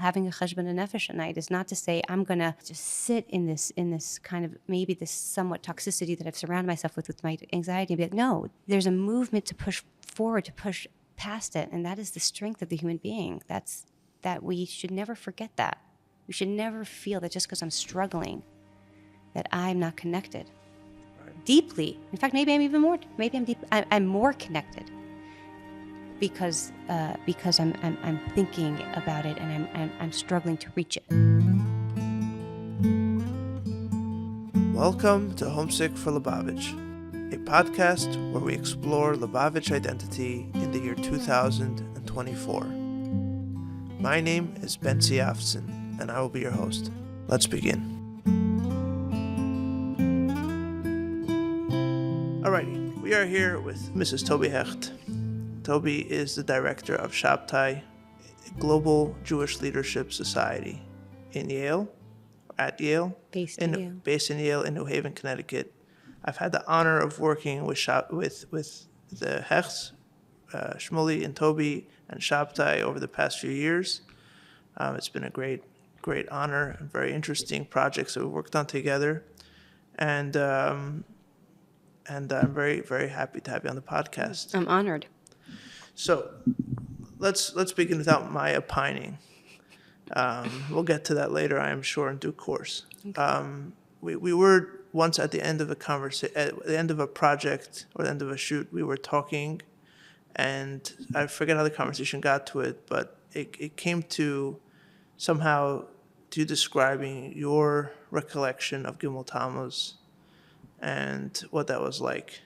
having a cheshbon nefesh at night is not to say I'm going to just sit in this kind of maybe this somewhat toxicity that I've surrounded myself with my anxiety, and be like, no, there's a movement to push forward, to push past it, and that is the strength of the human being. That we should never forget that. We should never feel that just because I'm struggling, that I'm not connected. Right. Deeply. In fact, maybe I'm even more. Maybe I'm more connected because I'm thinking about it and I'm struggling to reach it. Welcome to Homesick for Lubavitch, a podcast where we explore Lubavitch identity in the year 2024. My name is Ben Siafson, and I will be your host. Let's begin. Alrighty, we are here with Mrs. Toby Hecht. Toby is the director of Shabtai, Global Jewish Leadership Society in Yale, at Yale, based in Yale in New Haven, Connecticut. I've had the honor of working with the Hechts, Shmuley and Toby and Shabtai over the past few years. It's been a great honor and very interesting projects that we've worked on together, and I'm very, very happy to have you on the podcast. I'm honored. So let's begin without my opining. We'll get to that later, I am sure, in due course. Okay. We were once at the end of a at the end of a project or the end of a shoot. We were talking, and I forget how the conversation got to it, but it came to somehow to describing your recollection of Gimmel Tammuz and what that was like.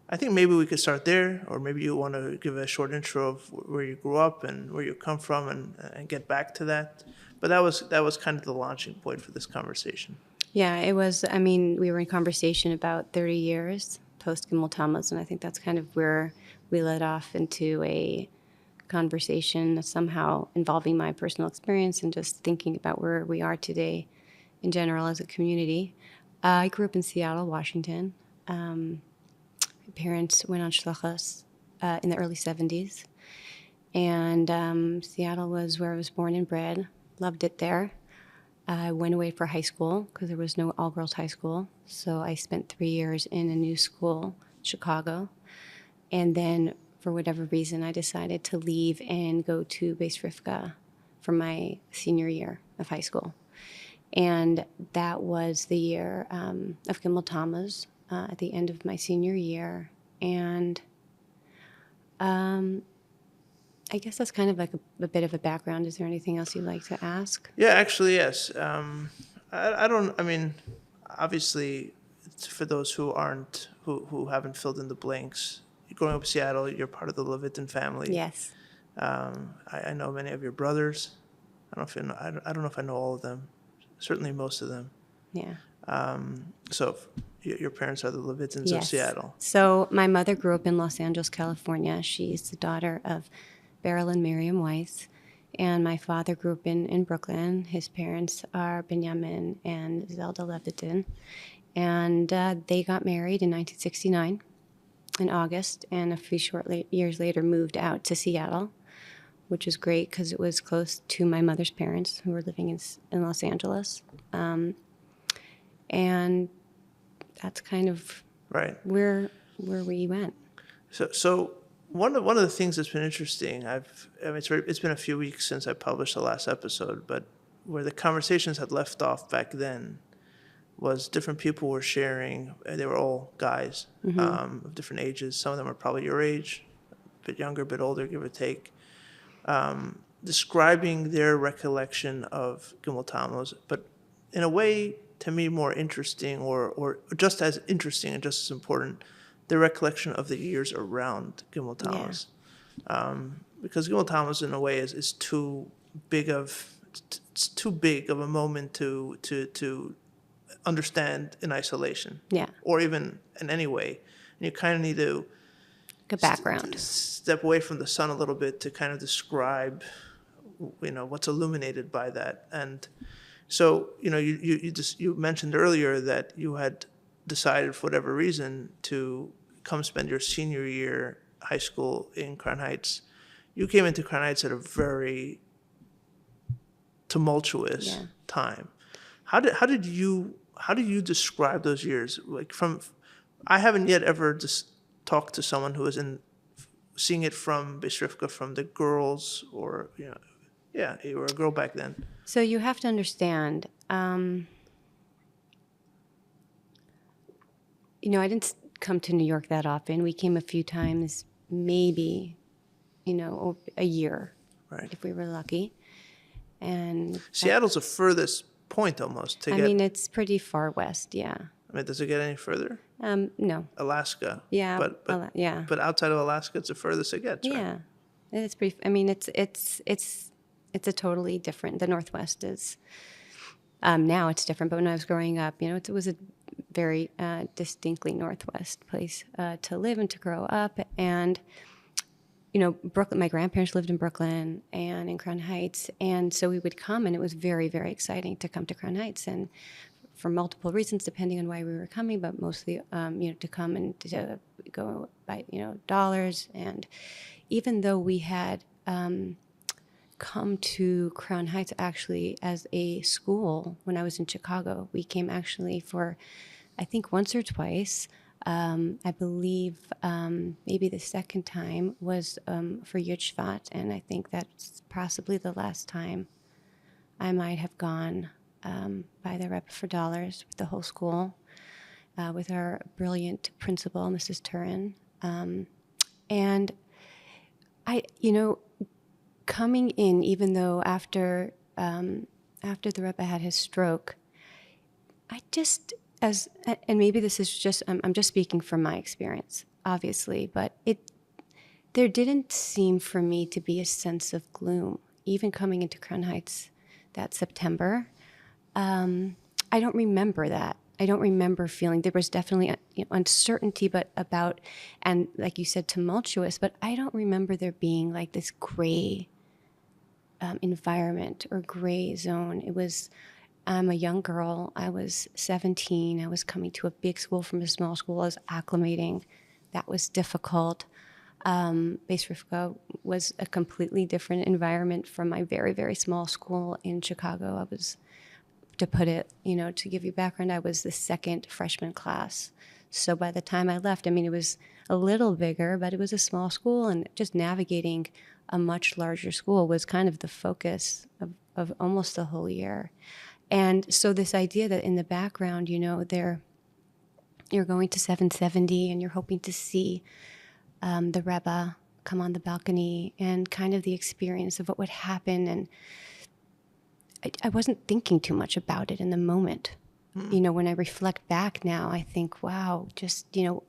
I think maybe we could start there, or maybe you want to give a short intro of where you grew up and where you come from, and get back to that. But that was kind of the launching point for this conversation. Yeah, it was. I mean, we were in conversation about 30 years post Gimmel Tammuz, and I think that's kind of where we led off into a conversation somehow involving my personal experience and just thinking about where we are today in general as a community. I grew up in Seattle, Washington. My parents went on shlichus in the early 70s. And Seattle was where I was born and bred. Loved it there. I went away for high school because there was no all-girls high school. So I spent 3 years in a new school, Chicago. And then, for whatever reason, I decided to leave and go to Beth Rivka for my senior year of high school. And that was the year of Gimmel Tammuz. At the end of my senior year, and I guess that's kind of like a bit of a background. Is there anything else you'd like to ask? Yeah, actually, yes. I mean, obviously, for those who haven't filled in the blanks, growing up in Seattle, you're part of the Levitin family. Yes. I know many of your brothers. I don't know if I know all of them. Certainly most of them. Yeah. So your parents are the Levitins of Seattle. So my mother grew up in Los Angeles, California. She's the daughter of Beryl and Miriam Weiss. And my father grew up in Brooklyn. His parents are Benjamin and Zelda Levitin. And they got married in 1969 in August, and a few years later moved out to Seattle, which was great because it was close to my mother's parents who were living in Los Angeles. And that's kind of right where we went. So one of the things that's been interesting, it's been a few weeks since I published the last episode, but where the conversations had left off back then was different people were sharing. They were all guys of different ages. Some of them are probably your age, a bit younger, a bit older, give or take, describing their recollection of Gimmel Tammuz, but in a way, to me, more interesting or just as interesting and just as important, the recollection of the years around Gimmel Tammuz. Yeah. Because Gimmel Tammuz, in a way, is too big of a moment to understand in isolation. Yeah. Or even in any way. And you kind of need to a background. Step away from the sun a little bit to kind of describe, what's illuminated by that. And so, you mentioned earlier that you had decided for whatever reason to come spend your senior year high school in Crown Heights. You came into Crown Heights at a very tumultuous Yeah. time. How did you describe those years? Like I haven't yet ever just talked to someone who is seeing it from Beth Rivka, from the girls, or yeah, you were a girl back then. So you have to understand, I didn't come to New York that often. We came a few times, maybe, a year, Right. if we were lucky. And Seattle's the furthest point almost to get. it's pretty far west, yeah. I mean, does it get any further? No. Alaska. Yeah. But yeah. But outside of Alaska, it's the furthest it gets. Right? Yeah. It's pretty. It's a totally different. The Northwest is. Now it's different, but when I was growing up, it was a very distinctly Northwest place to live and to grow up. And Brooklyn. My grandparents lived in Brooklyn and in Crown Heights, and so we would come, and it was very, very exciting to come to Crown Heights, and for multiple reasons, depending on why we were coming, but mostly, to come and to go buy, dollars. And even though we had come to Crown Heights actually as a school when I was in Chicago, we came actually for, I think, once or twice. I believe maybe the second time was for Yud Shvat, and I think that's possibly the last time I might have gone by the Rebbe for dollars with the whole school, with our brilliant principal, Mrs. Turin. And I, coming in, even though after the Rebbe had his stroke, I just, and maybe this is just, I'm just speaking from my experience, obviously, but there didn't seem for me to be a sense of gloom, even coming into Crown Heights that September. I don't remember that. I don't remember feeling, there was definitely uncertainty, and like you said, tumultuous, but I don't remember there being like this gray environment or gray zone. It was, I'm a young girl. I was 17. I was coming to a big school from a small school. I was acclimating. That was difficult. Beth Rivka was a completely different environment from my very, very small school in Chicago. I was, to put it, to give you background, I was the second freshman class. So by the time I left, it was a little bigger, but it was a small school, and just navigating a much larger school was kind of the focus of almost the whole year. And so this idea that in the background, you're going to 770 and you're hoping to see the Rebbe come on the balcony, and kind of the experience of what would happen. And I wasn't thinking too much about it in the moment. When I reflect back now, I think, wow, just, and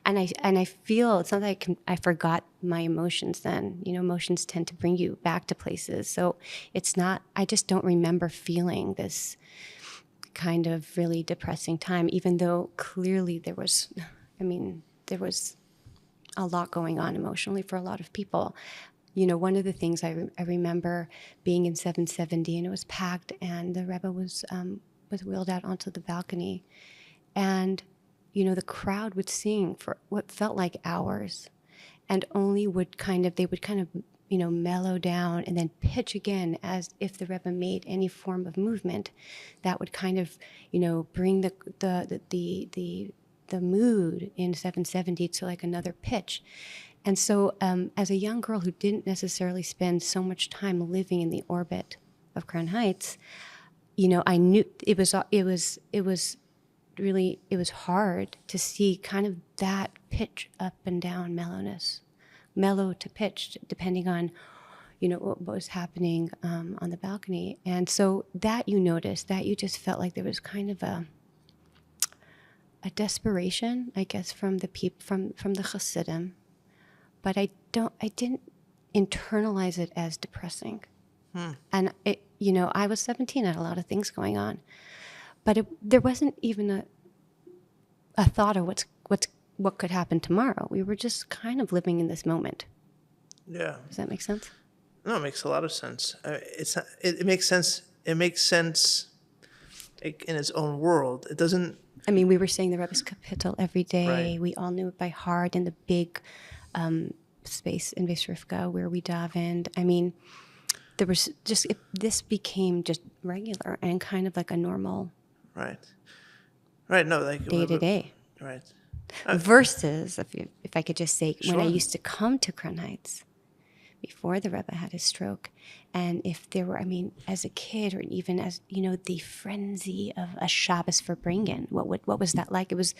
I feel, it's not like I forgot my emotions then. Emotions tend to bring you back to places. So it's not, I just don't remember feeling this kind of really depressing time, even though clearly there was a lot going on emotionally for a lot of people. One of the things I remember being in 770, and it was packed, and the Rebbe was wheeled out onto the balcony, and the crowd would sing for what felt like hours, and only they would kind of mellow down and then pitch again, as if the Rebbe made any form of movement that would kind of bring the mood in 770 to like another pitch. And so as a young girl who didn't necessarily spend so much time living in the orbit of Crown Heights, I knew it was hard to see kind of that pitch up and down mellowness, mellow to pitched, depending on, what was happening on the balcony. And so that you noticed, that you just felt like there was kind of a desperation, I guess, from the from the Hasidim. But I didn't internalize it as depressing. And it, I was 17, I had a lot of things going on, but there wasn't even a thought of what could happen tomorrow. We were just kind of living in this moment. Yeah. Does that make sense? No, it makes a lot of sense. It makes sense. It makes sense in its own world. It doesn't. We were saying the Rebbe's Kapitel every day. Right. We all knew it by heart in the big space in Beth Rivka where we davened. there was just, this became just regular and kind of like a normal Right. Right. No, like day to day. Right. Versus, if I could just say, when I Sure. used to come to Crown Heights before the Rebbe had his stroke, and if there were, I mean, as a kid or even as, the frenzy of a Shabbos for bringing, what was that like? It was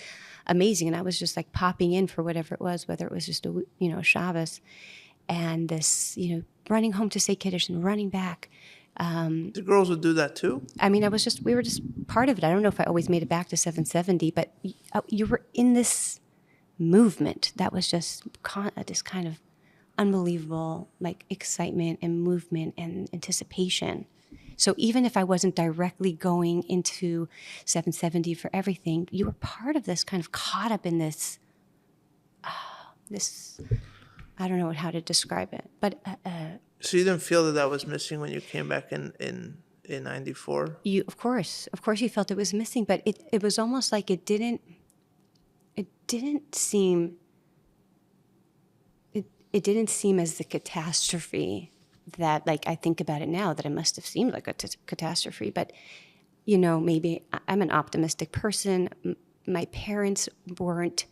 amazing. And I was just like popping in for whatever it was, whether it was just a Shabbos, and this, running home to say Kiddush and running back. The girls would do that too? I mean, we were just part of it. I don't know if I always made it back to 770, but you were in this movement that was just this kind of unbelievable, like, excitement and movement and anticipation. So even if I wasn't directly going into 770 for everything, you were part of this, kind of caught up in this, I don't know how to describe it, but So you didn't feel that was missing when you came back in 94? of course you felt it was missing, but it was almost like it didn't seem as the catastrophe that, like, I think about it now, that it must have seemed like a catastrophe. But maybe I'm an optimistic person. My parents weren't.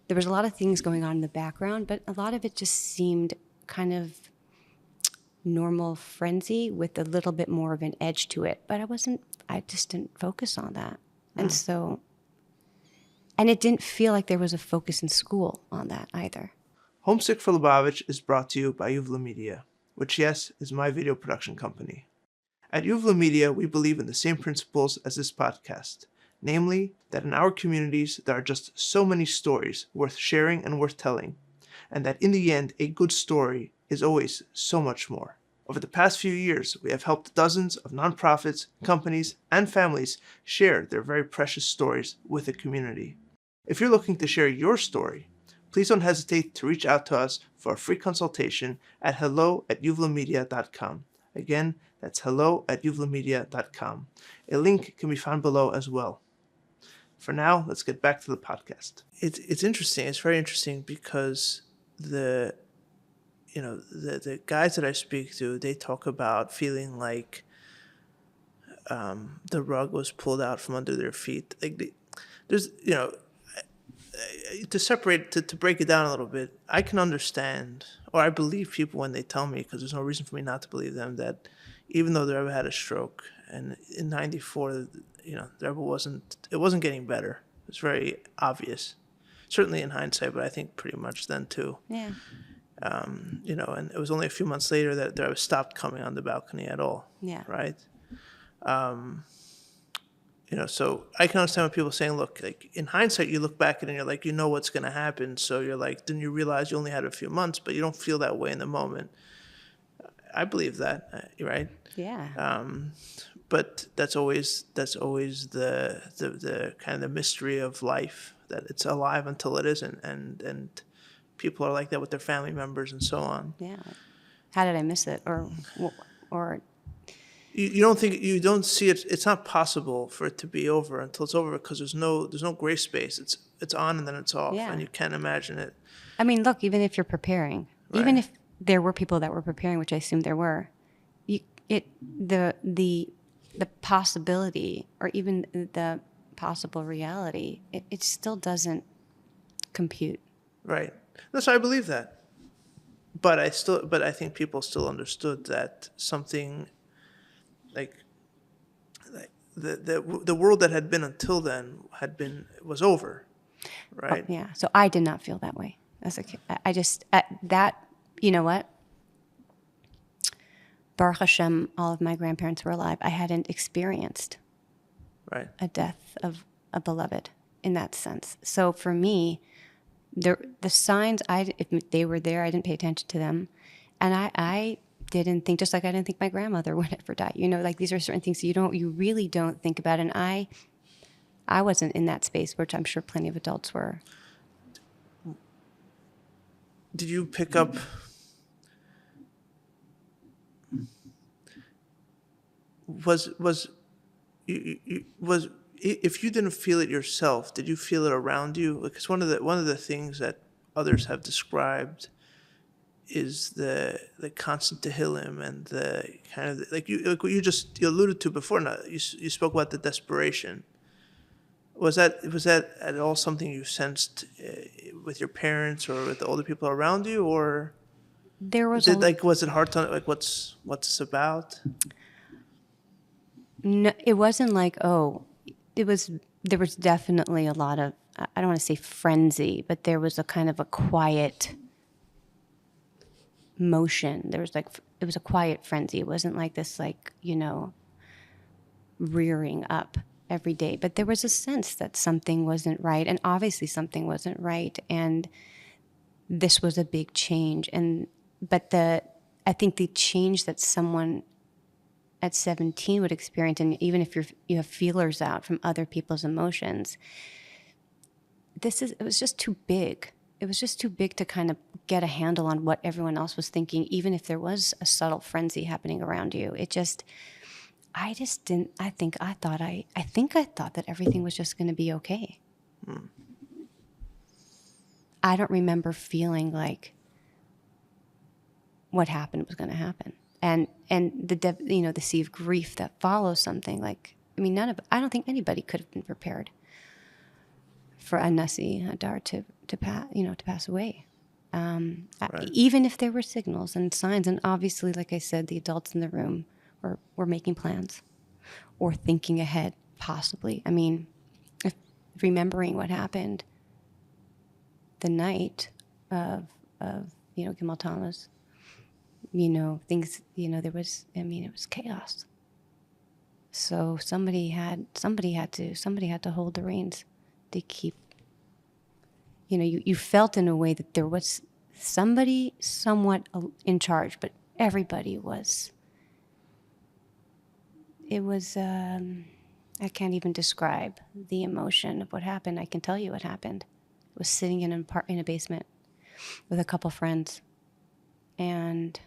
There was a lot of things going on in the background, but a lot of it just seemed kind of normal frenzy with a little bit more of an edge to it. But I just didn't focus on that. And it didn't feel like there was a focus in school on that either. Homesick for Lubavitch is brought to you by Uvla Media, which, yes, is my video production company. At Uvla Media, we believe in the same principles as this podcast, namely that in our communities there are just so many stories worth sharing and worth telling, and that in the end, a good story is always so much more. Over the past few years, we have helped dozens of nonprofits, companies, and families share their very precious stories with the community. If you're looking to share your story, please don't hesitate to reach out to us for a free consultation at hello@uvlamedia.com. Again, that's hello@uvlamedia.com. A link can be found below as well. For now, let's get back to the podcast. It's interesting. It's very interesting because the guys that I speak to, they talk about feeling like the rug was pulled out from under their feet. Like there's to break it down a little bit, I can understand, or I believe people when they tell me, because there's no reason for me not to believe them, that even though the Rebbe had a stroke, and in 94, the Rebbe wasn't getting better. It was very obvious, certainly in hindsight, but I think pretty much then too. Yeah. And it was only a few months later that the Rebbe stopped coming on the balcony at all. Yeah. Right? So I can understand when people saying, look, like in hindsight, you look back at it and you're like, what's going to happen. So you're like, then you realize you only had a few months, but you don't feel that way in the moment. I believe that, right? Yeah. But that's always the kind of the mystery of life, that it's alive until it isn't. And people are like that with their family members and so on. Yeah. How did I miss it? Or You don't see it. It's not possible for it to be over until it's over, because there's no gray space. It's on and then it's off, Yeah. and you can't imagine it. I mean, look, even if you're preparing, Right. even if there were people that were preparing, which I assume there were, the possibility, or even the possible reality, it still doesn't compute. Right. No, so I believe that, but I think people still understood that something like the world that had been until then was over, right? Oh, yeah. So I did not feel that way as a kid. I just you know what? Baruch Hashem, all of my grandparents were alive. I hadn't experienced Right. a death of a beloved in that sense. So for me, the signs, if they were there, I didn't pay attention to them, and I didn't think, just like I didn't think my grandmother would ever die. Like these are certain things you really don't think about, and I wasn't in that space, which I'm sure plenty of adults were. Did you pick up? Was if you didn't feel it yourself, did you feel it around you? Because one of the things that others have described is the constant tehillim and the kind of like what you alluded to before. Now you spoke about the desperation. Was that at all something you sensed with your parents or with the older people around you, or There was was it hard to like what's this about? no, it wasn't like, there was definitely a lot of, I don't want to say frenzy, but there was a kind of a quiet motion. It was a quiet frenzy. It wasn't like this, like, rearing up every day. But there was a sense that something wasn't right. And obviously something wasn't right. And this was a big change. But I think the change that someone at 17 would experience, and even if you have feelers out from other people's emotions, it was just too big. It was just too big to kind of get a handle on what everyone else was thinking, even if there was a subtle frenzy happening around you. I think I thought that everything was just going to be okay. I don't remember feeling like what happened was going to happen. And the sea of grief that follows something like, I don't think anybody could have been prepared for a Nasi Hadar to pass away. Right. Even if there were signals and signs, and obviously, like I said, the adults in the room were making plans or thinking ahead, possibly. If remembering what happened the night of Gimmel Tammuz, things, there was, it was chaos. So somebody had to hold the reins to keep, you felt in a way that there was somebody somewhat in charge, but everybody was, I can't even describe the emotion of what happened. I can tell you what happened. I was sitting in a basement with a couple friends, and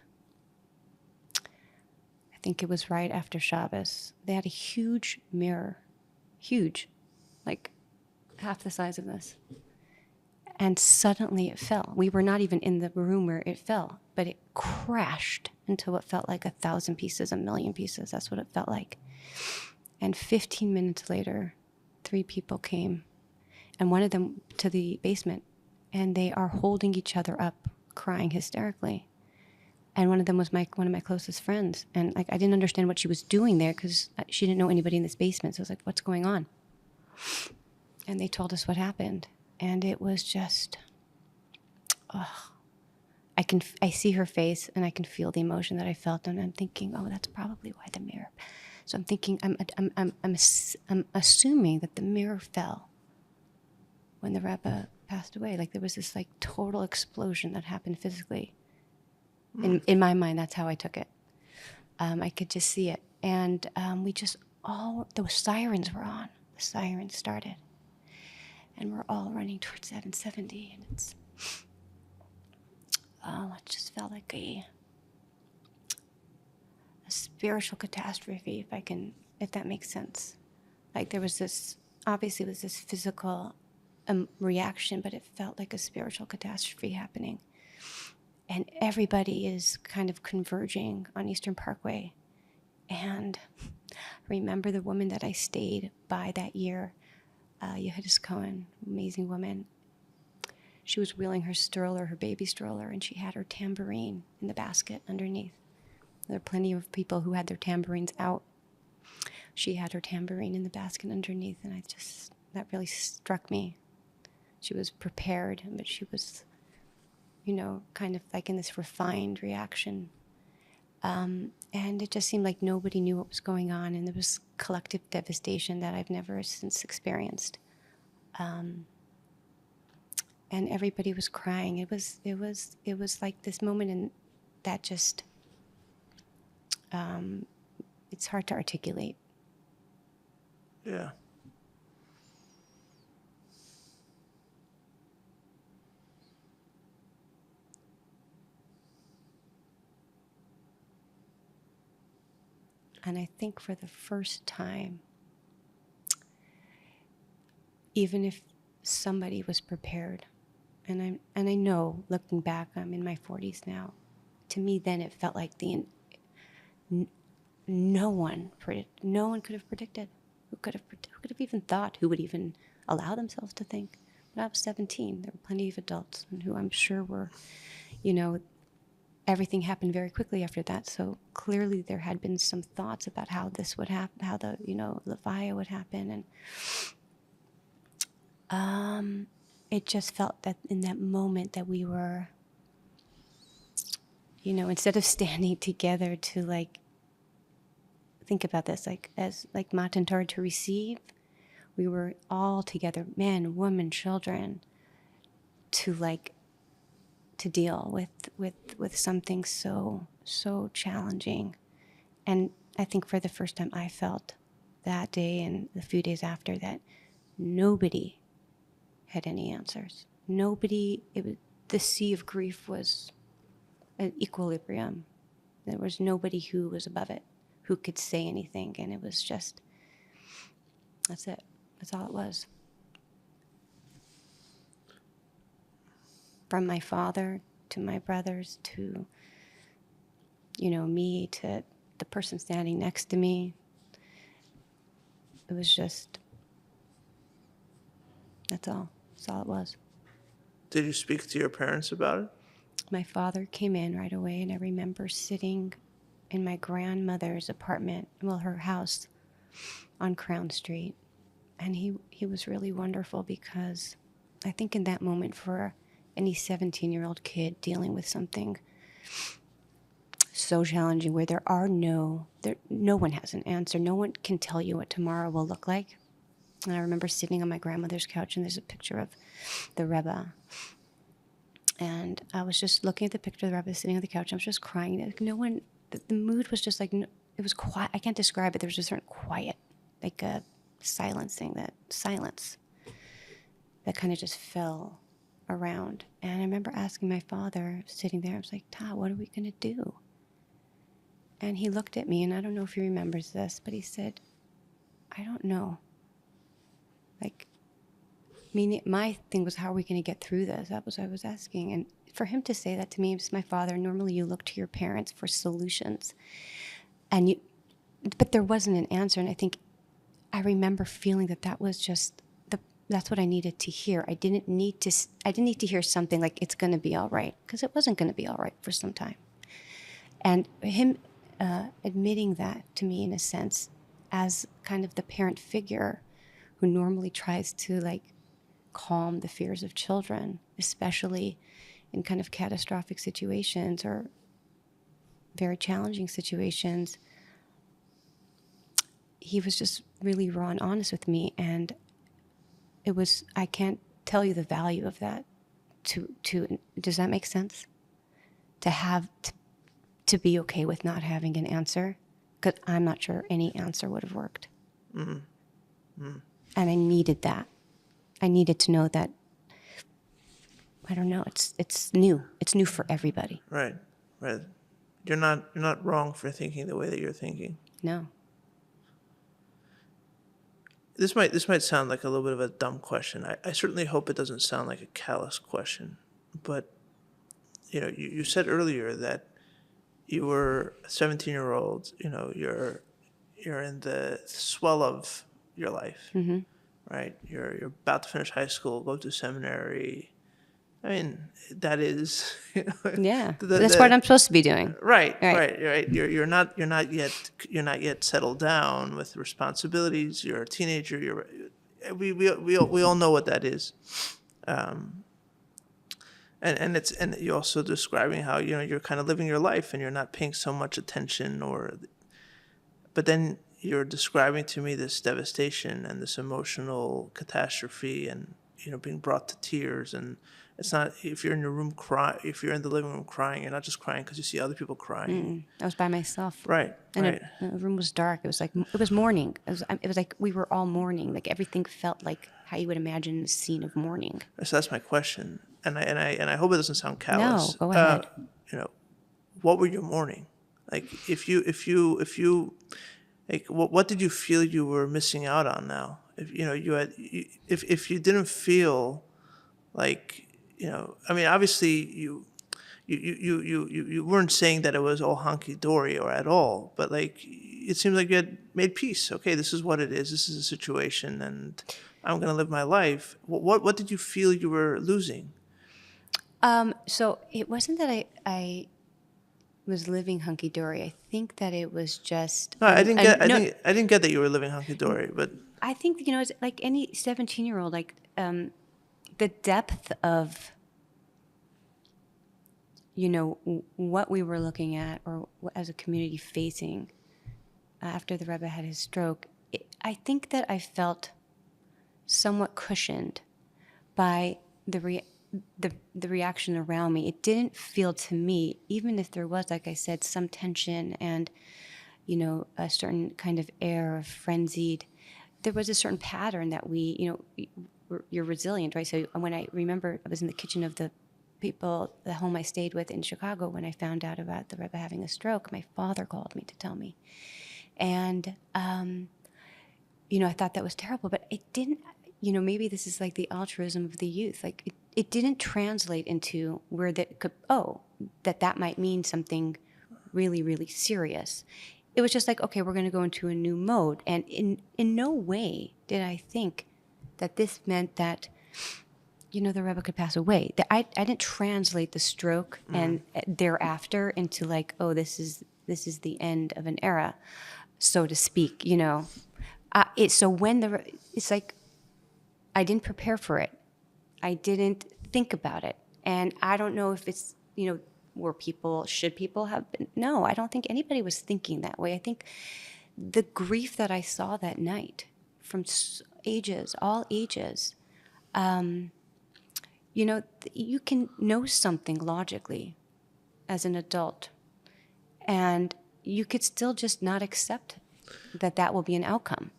I think it was right after Shabbos. They had a huge mirror, huge, like half the size of this. And suddenly it fell. We were not even in the room where it fell, but it crashed into what felt like 1,000 pieces, 1,000,000 pieces. That's what it felt like. And 15 minutes later, 3 people came, and one of them to the basement, and they are holding each other up, crying hysterically. And one of them was one of my closest friends. And I didn't understand what she was doing there because she didn't know anybody in this basement. So I was like, what's going on? And they told us what happened. And it was just, I see her face and I can feel the emotion that I felt. And I'm thinking, that's probably why the mirror. So I'm thinking, I'm assuming that the mirror fell when the Rebbe passed away. Like there was this like total explosion that happened physically. In my mind, that's how I took it. I could just see it. And those sirens were on. The sirens started. And we're all running towards 770. And it just felt like a spiritual catastrophe, if that makes sense. Like there was obviously it was this physical reaction, but it felt like a spiritual catastrophe happening. And everybody is kind of converging on Eastern Parkway. And remember the woman that I stayed by that year, Yehudis Cohen, amazing woman. She was wheeling her baby stroller, and she had her tambourine in the basket underneath. There are plenty of people who had their tambourines out. She had her tambourine in the basket underneath, and that really struck me. She was prepared, but she was, kind of like in this refined reaction. And it just seemed like nobody knew what was going on, and there was collective devastation that I've never since experienced. And everybody was crying. It was like this moment, and that just, it's hard to articulate. Yeah. And I think for the first time, even if somebody was prepared, and I know, looking back, I'm in my 40s now, to me then it felt like no one could have predicted. Who could have even thought? Who would even allow themselves to think? When I was 17, there were plenty of adults and who I'm sure were, everything happened very quickly after that. So clearly there had been some thoughts about how this would happen, how the, Levaya would happen. And it just felt that in that moment that we were, instead of standing together to think about this, as Matan Torah to receive, we were all together, men, women, children, to deal with something so challenging. And I think for the first time I felt that day and a few days after that nobody had any answers. The sea of grief was an equilibrium. There was nobody who was above it, who could say anything. And it was just, that's it. That's all it was. From my father to my brothers to, me to the person standing next to me. It was just, that's all. That's all it was. Did you speak to your parents about it? My father came in right away, and I remember sitting in my grandmother's apartment, her house on Crown Street. And he was really wonderful because I think in that moment for any 17-year-old kid dealing with something so challenging where no one has an answer. No one can tell you what tomorrow will look like. And I remember sitting on my grandmother's couch, and there's a picture of the Rebbe. And I was just looking at the picture of the Rebbe sitting on the couch. I was just crying. No one, the mood was just it was quiet. I can't describe it. There was a certain quiet, like a silence that kind of just fell around. And I remember asking my father, sitting there, I was like, "Todd, what are we going to do?" And he looked at me, and I don't know if he remembers this, but he said, "I don't know." My thing was, how are we going to get through this? That was what I was asking. And for him to say that to me, as my father, normally you look to your parents for solutions. But there wasn't an answer. And I remember feeling that was just, that's what I needed to hear. I didn't need to hear something like, it's going to be all right, because it wasn't going to be all right for some time. And him admitting that to me, in a sense, as kind of the parent figure who normally tries to calm the fears of children, especially in kind of catastrophic situations or very challenging situations. He was just really raw and honest with me, and I can't tell you the value of that. Does that make sense? To be okay with not having an answer, because I'm not sure any answer would have worked. Mm-hmm. Mm. And I needed that. I needed to know that, I don't know, it's new. It's new for everybody. Right. You're not wrong for thinking the way that you're thinking. No. This might sound like a little bit of a dumb question. I certainly hope it doesn't sound like a callous question. But, you said earlier that you were a 17-year-old, you're in the swell of your life. Mm-hmm. Right, you're about to finish high school, go to seminary. I mean, that is, yeah. That's what I'm supposed to be doing. Right. You're not yet settled down with responsibilities. You're a teenager. We all know what that is. And you're also describing how you're kind of living your life and you're not paying so much attention, but then you're describing to me this devastation and this emotional catastrophe and, being brought to tears. And it's not, if you're in the living room crying, you're not just crying because you see other people crying. I was by myself. Right. And the room was dark. It was mourning. It was like we were all mourning. Like everything felt like how you would imagine a scene of mourning. So that's my question. And I hope it doesn't sound callous. No, go ahead. What were you mourning? Like if you what did you feel you were missing out on now? If if you didn't feel like, I mean, obviously you weren't saying that it was all hunky-dory or at all, but like it seems like you had made peace. Okay, this is what it is. This is a situation, and I'm going to live my life. What did you feel you were losing? So it wasn't that I was living hunky-dory. I think that it was just... No, I didn't get. I didn't get that you were living hunky-dory, but I think, it's like any 17-year-old, like the depth of, what we were looking at or as a community facing after the Rebbe had his stroke, I think that I felt somewhat cushioned by the reaction around me. It didn't feel to me, even if there was, like I said, some tension and, a certain kind of air of frenzied, there was a certain pattern that you're resilient, right? So when I remember, I was in the kitchen of the home I stayed with in Chicago when I found out about the Rebbe having a stroke. My father called me to tell me. And, I thought that was terrible, but it didn't, maybe this is like the altruism of the youth. Like it didn't translate into where that might mean something really, really serious. It was just like, okay, we're going to go into a new mode. And in no way did I think that this meant that, the Rebbe could pass away. I didn't translate the stroke and thereafter into like, oh, this is the end of an era, so to speak. It's like I didn't prepare for it. I didn't think about it, and I don't know if it's should people have been? No, I don't think anybody was thinking that way. I think the grief that I saw that night from all ages. You can know something logically as an adult, and you could still just not accept that will be an outcome.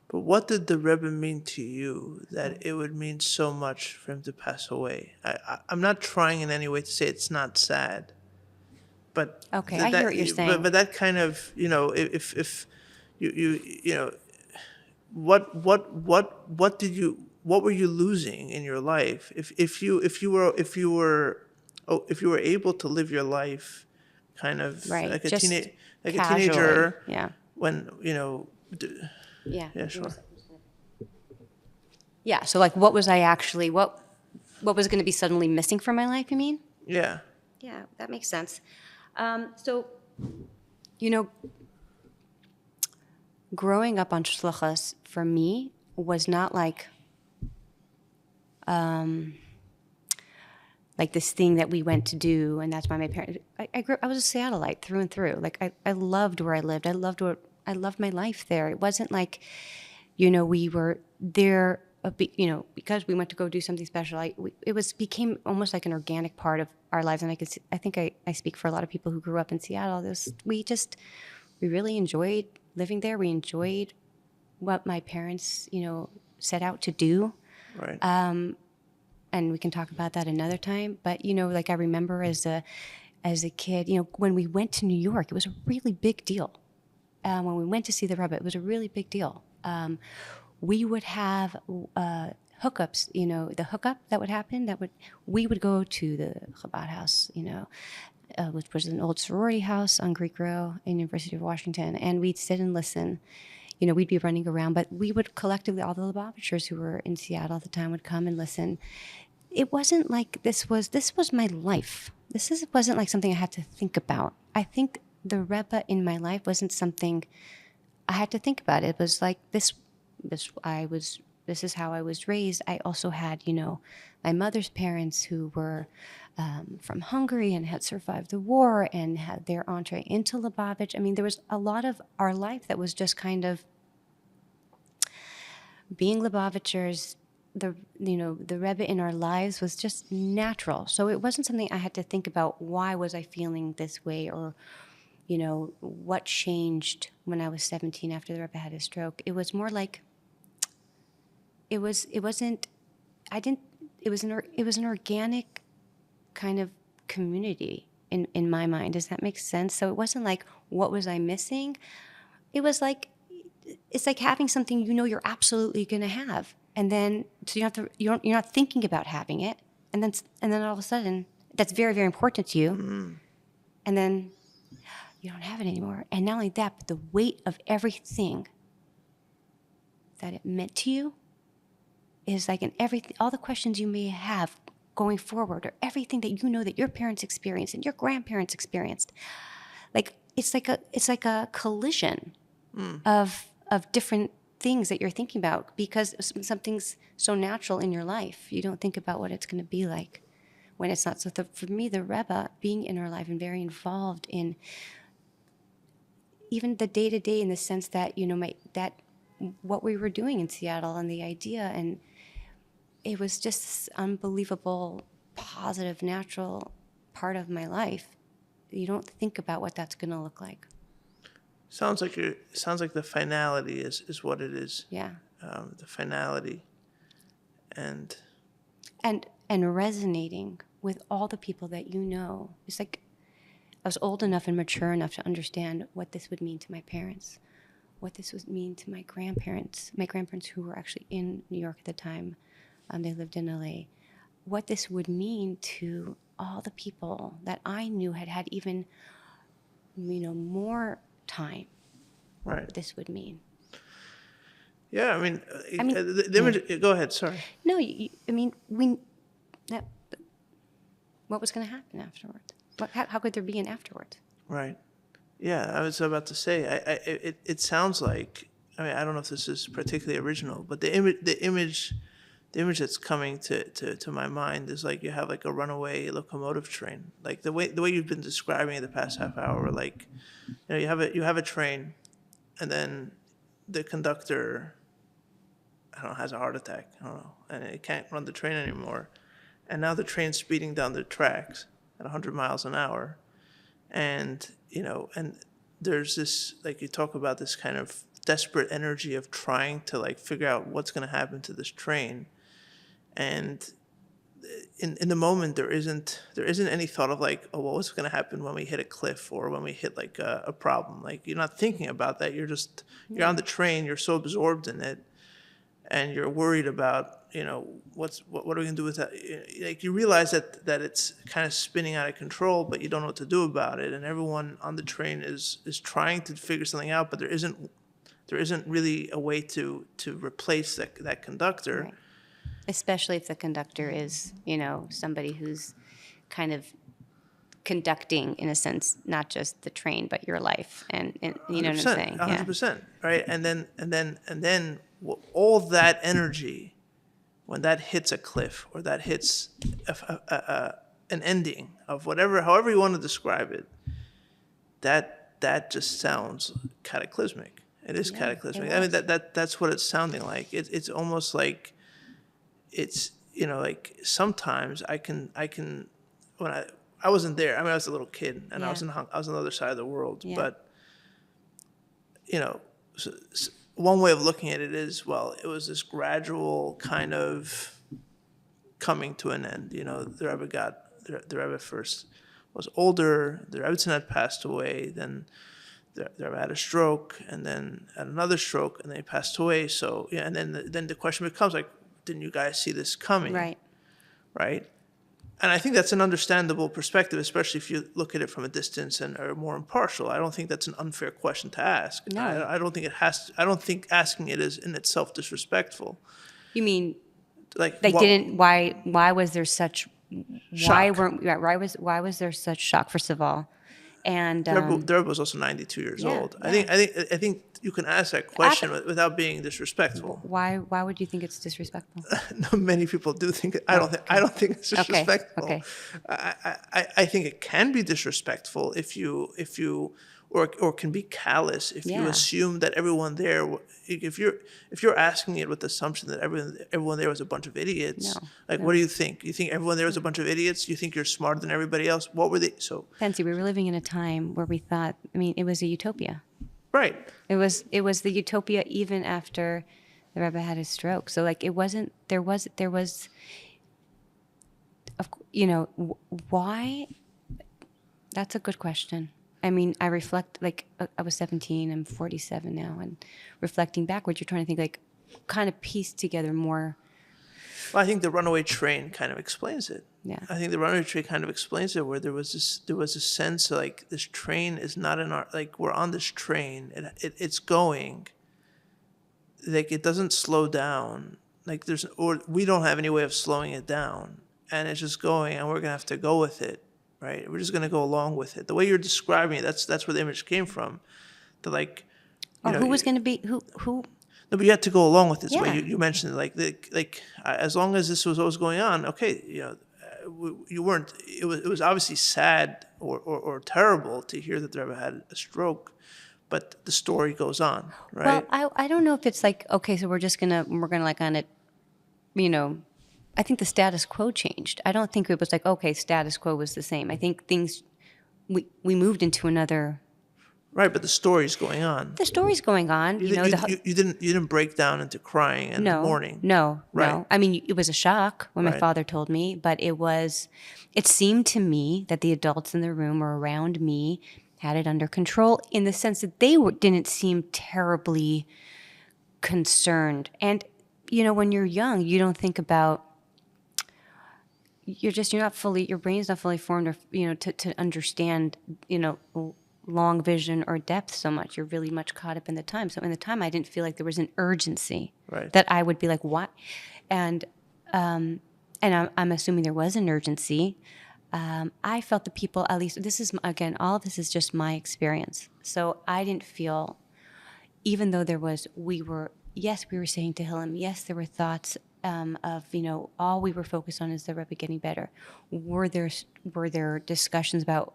But what did the Rebbe mean to you that it would mean so much for him to pass away? I'm not trying in any way to say it's not sad, but okay, I hear what you're saying. But that kind of if you what were you losing in your life if you were able to live your life kind of right, like a just teenager, yeah, when yeah, sure. Yeah, so like what was I actually what was going to be suddenly missing from my life, you mean? Yeah, that makes sense. So growing up on shlichus for me was not like this thing that we went to do, and that's why my parents. I was a Seattleite through and through. Like I loved where I lived. I loved my life there. It wasn't like, we were there. Because we went to go do something special. It became almost like an organic part of our lives, and I think I speak for a lot of people who grew up in Seattle. We really enjoyed living there. We enjoyed what my parents, set out to do. right. And we can talk about that another time. But like I remember as a kid, when we went to New York, it was a really big deal. When we went to see the Rebbe, it was a really big deal. We would have hookups. The hookup that would happen. We would go to the Chabad house. Which was an old sorority house on Greek Row in University of Washington, and we'd sit and listen. We'd be running around, but we would collectively, all the Lubavitchers who were in Seattle at the time would come and listen. It wasn't like this was my life. Wasn't like something I had to think about. I think the Rebbe in my life wasn't something I had to think about. It was like this is how I was raised. I also had, my mother's parents who were from Hungary and had survived the war and had their entree into Lubavitch. I mean, there was a lot of our life that was just kind of being Lubavitchers. The Rebbe in our lives was just natural. So it wasn't something I had to think about. Why was I feeling this way, or what changed when I was 17 after the Rebbe had his stroke? It was more like it was an organic kind of community in my mind. Does that make sense? So it wasn't like, what was I missing? It was like, it's like having something you're absolutely going to have, and then so you're not thinking about having it, and then all of a sudden that's very, very important to you. And then you don't have it anymore. And not only that, but the weight of everything that it meant to you is like all the questions you may have going forward, or everything that you know that your parents experienced and your grandparents experienced. Like it's like a collision of different things that you're thinking about, because something's so natural in your life. You don't think about what it's going to be like when it's not. So for me, the Rebbe being in our life and very involved in even the day-to-day, in the sense that, what we were doing in Seattle and the idea, and it was just this unbelievable, positive, natural part of my life. You don't think about what that's going to look like. Sounds like the finality is what it is. Yeah. The finality, and resonating with all the people that you know. It's like I was old enough and mature enough to understand what this would mean to my parents, what this would mean to my grandparents who were actually in New York at the time. They lived in LA. What this would mean to all the people that I knew had even, more time. right. What this would mean. Yeah, I mean the image. Yeah. Go ahead. Sorry. No, what was going to happen afterwards? How could there be an afterwards? Right. Yeah, I was about to say. It sounds like. I mean, I don't know if this is particularly original, but the image that's coming to my mind is like you have like a runaway locomotive train. Like the way you've been describing it the past half hour. Like, you have a train, and then the conductor, I don't know, has a heart attack. I don't know, and it can't run the train anymore. And now the train's speeding down the tracks at 100 miles an hour, and there's this, like, you talk about this kind of desperate energy of trying to like figure out what's going to happen to this train, and in the moment there isn't any thought of like, oh, well, what's going to happen when we hit a cliff or when we hit like a problem. Like, you're not thinking about that. You're on the train. You're so absorbed in it, and you're worried about what are we going to do with that. Like, you realize that it's kind of spinning out of control, but you don't know what to do about it. And everyone on the train is trying to figure something out, but there isn't really a way to replace that conductor. Right. Especially if the conductor is, somebody who's kind of conducting, in a sense, not just the train, but your life. And you know what I'm saying? 100%. Right. And then all that energy, when that hits a cliff or that hits an ending of however you want to describe it, that just sounds cataclysmic. It is cataclysmic. I mean, that's what it's sounding like. It's almost like it's, like sometimes I can when I wasn't there. I mean, I was a little kid and I was on the other side of the world. Yeah. But one way of looking at it is, well, it was this gradual kind of coming to an end. The Rebbe first was older. The Rebbetzin had passed away. Then the Rebbe had a stroke, and then had another stroke, and then he passed away. So and then the question becomes like, didn't you guys see this coming? Right. And I think that's an understandable perspective, especially if you look at it from a distance and are more impartial. I don't think that's an unfair question to ask. No. I don't think it has. I don't think asking it is in itself disrespectful. You mean like they didn't? Why was there such? Shock. Why was there such shock? First of all, and the Rebbe was also 92 years old. Yeah. I think you can ask that question without being disrespectful. Why would you think it's disrespectful? No, many people do think it. I don't think it's disrespectful. Okay. I think it can be disrespectful if you or can be callous if you assume that everyone there, if you're asking it with the assumption that everyone there was a bunch of idiots. What do you think? You think everyone there was a bunch of idiots? You think you're smarter than everybody else? What were they? So Fancy, we were living in a time where we thought, it was a utopia. Right. It was the utopia even after the Rebbe had his stroke. So like there was why? That's a good question. I reflect, like, I was 17, I'm 47 now, and reflecting backwards, you're trying to think, like, kind of piece together more Well, I think the runaway train kind of explains it. Yeah. I think the runaway train kind of explains it, where there was a sense like this train is not in our, like we're on this train, it's going, like it doesn't slow down, like or we don't have any way of slowing it down, and it's just going, and we're gonna have to go with it, right? We're just gonna go along with it. The way you're describing it, that's where the image came from. The like, Or who was going to be who? no, but you had to go along with it. Yeah. The way you mentioned it, like as long as this was always going on, okay, you weren't. It was obviously sad or terrible to hear that the Rebbe had a stroke, but the story goes on, right? Well, I don't know if it's like, okay, so we're gonna like on it, I think the status quo changed. I don't think it was like, okay, status quo was the same. I think we moved into another. Right, but the story's going on. The story's going on. You didn't break down into crying and mourning. No. Right. I mean, it was a shock when my Right. father told me, but it seemed to me that the adults in the room or around me had it under control in the sense that didn't seem terribly concerned. And, when you're young, you don't think about, your brain's not fully formed, or, to understand, long vision or depth so much. You're really much caught up in the time. So in the time, I didn't feel like there was an urgency Right. that I would be like, what? And I'm assuming there was an urgency. I felt the people, at least this is, again, all of this is just my experience. So I didn't feel, even though we were saying Tehillim, yes, there were thoughts of, all we were focused on is the Rebbe getting better. Were there discussions about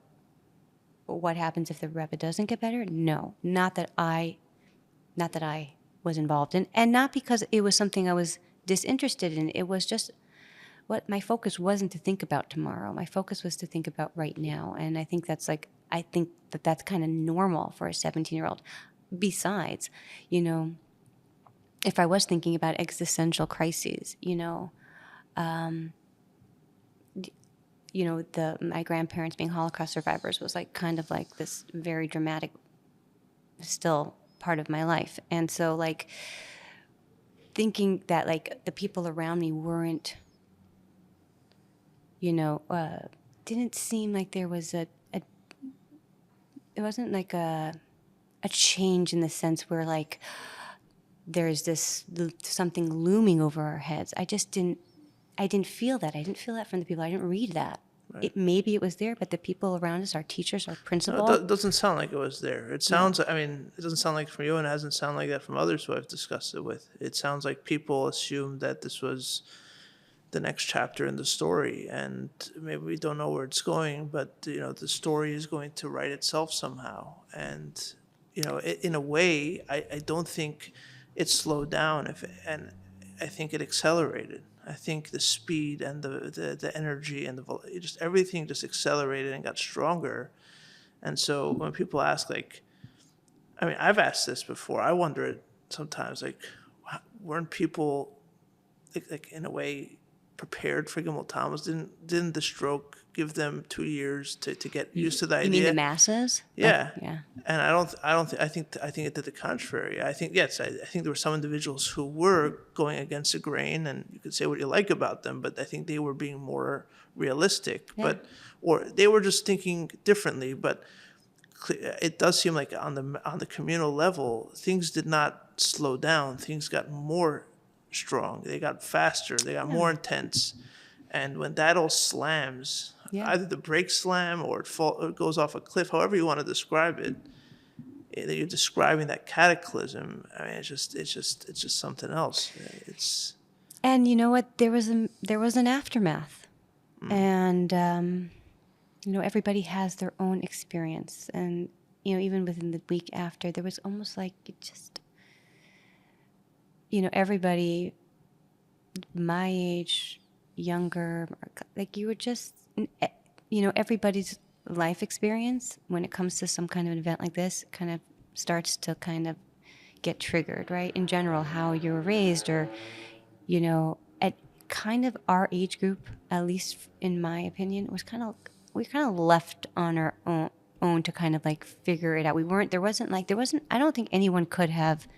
what happens if the Rebbe doesn't get better? No, not that I was involved in, and not because it was something I was disinterested in. It was just what my focus wasn't to think about tomorrow. My focus was to think about right now, and I think that's that's kind of normal for a 17-year-old. Besides, if I was thinking about existential crises, my grandparents being Holocaust survivors was like kind of like this very dramatic, still part of my life. And so like thinking that like the people around me weren't, didn't seem like there was it wasn't like a change in the sense where like there's something looming over our heads. I didn't feel that. I didn't feel that from the people. I didn't read that. Right. Maybe it was there, but the people around us, our teachers, our principal. No, it doesn't sound like it was there. It sounds, I mean, it doesn't sound like from you, and it hasn't sounded like that from others who I've discussed it with. It sounds like people assumed that this was the next chapter in the story, and maybe we don't know where it's going, but, the story is going to write itself somehow. And, in a way, I don't think it slowed down, and I think it accelerated. I think the speed and the energy and just everything just accelerated and got stronger. And so when people ask, like, I mean, I've asked this before. I wonder it sometimes, like, weren't people, like in a way, prepared for Gimmel Tammuz? Didn't the stroke give them 2 years to get used to the idea? You mean the masses? Yeah. Yeah. And I think it did the contrary. I think, yes, I think there were some individuals who were going against the grain, and you could say what you like about them, but I think they were being more realistic, Yeah. or they were just thinking differently. But it does seem like on the communal level, things did not slow down. Things got more strong. They got faster. They got more intense. And when that all slams, either the brakes slam or it goes off a cliff, however you want to describe it, you're describing that cataclysm. I mean, it's just something else. And you know what? There was an aftermath, and everybody has their own experience, and even within the week after, there was almost like it just, everybody my age, younger, like you were just, everybody's life experience when it comes to some kind of an event like this kind of starts to kind of get triggered, right? In general, how you were raised, or, at kind of our age group, at least in my opinion, we kind of left on our own to kind of like figure it out. I don't think anyone could have,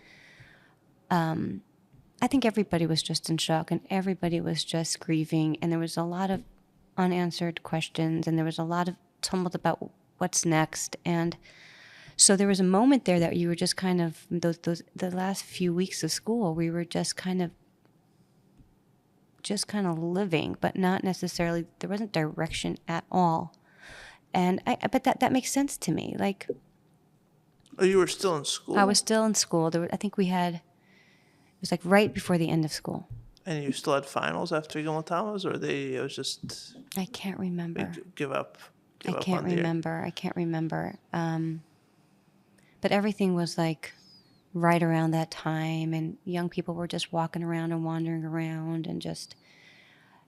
I think everybody was just in shock, and everybody was just grieving, and there was a lot of unanswered questions, and there was a lot of tumult about what's next. And so there was a moment there that you were just kind of the last few weeks of school, we were just kind of living, but not necessarily, there wasn't direction at all. And but that makes sense to me. Like, Oh, you were still in school? I was still in school. I think it was like right before the end of school. And you still had finals after Gimmel Tammuz, or it was just I can't remember. give up I can't remember. But everything was like right around that time, and young people were just walking around and wandering around, and just,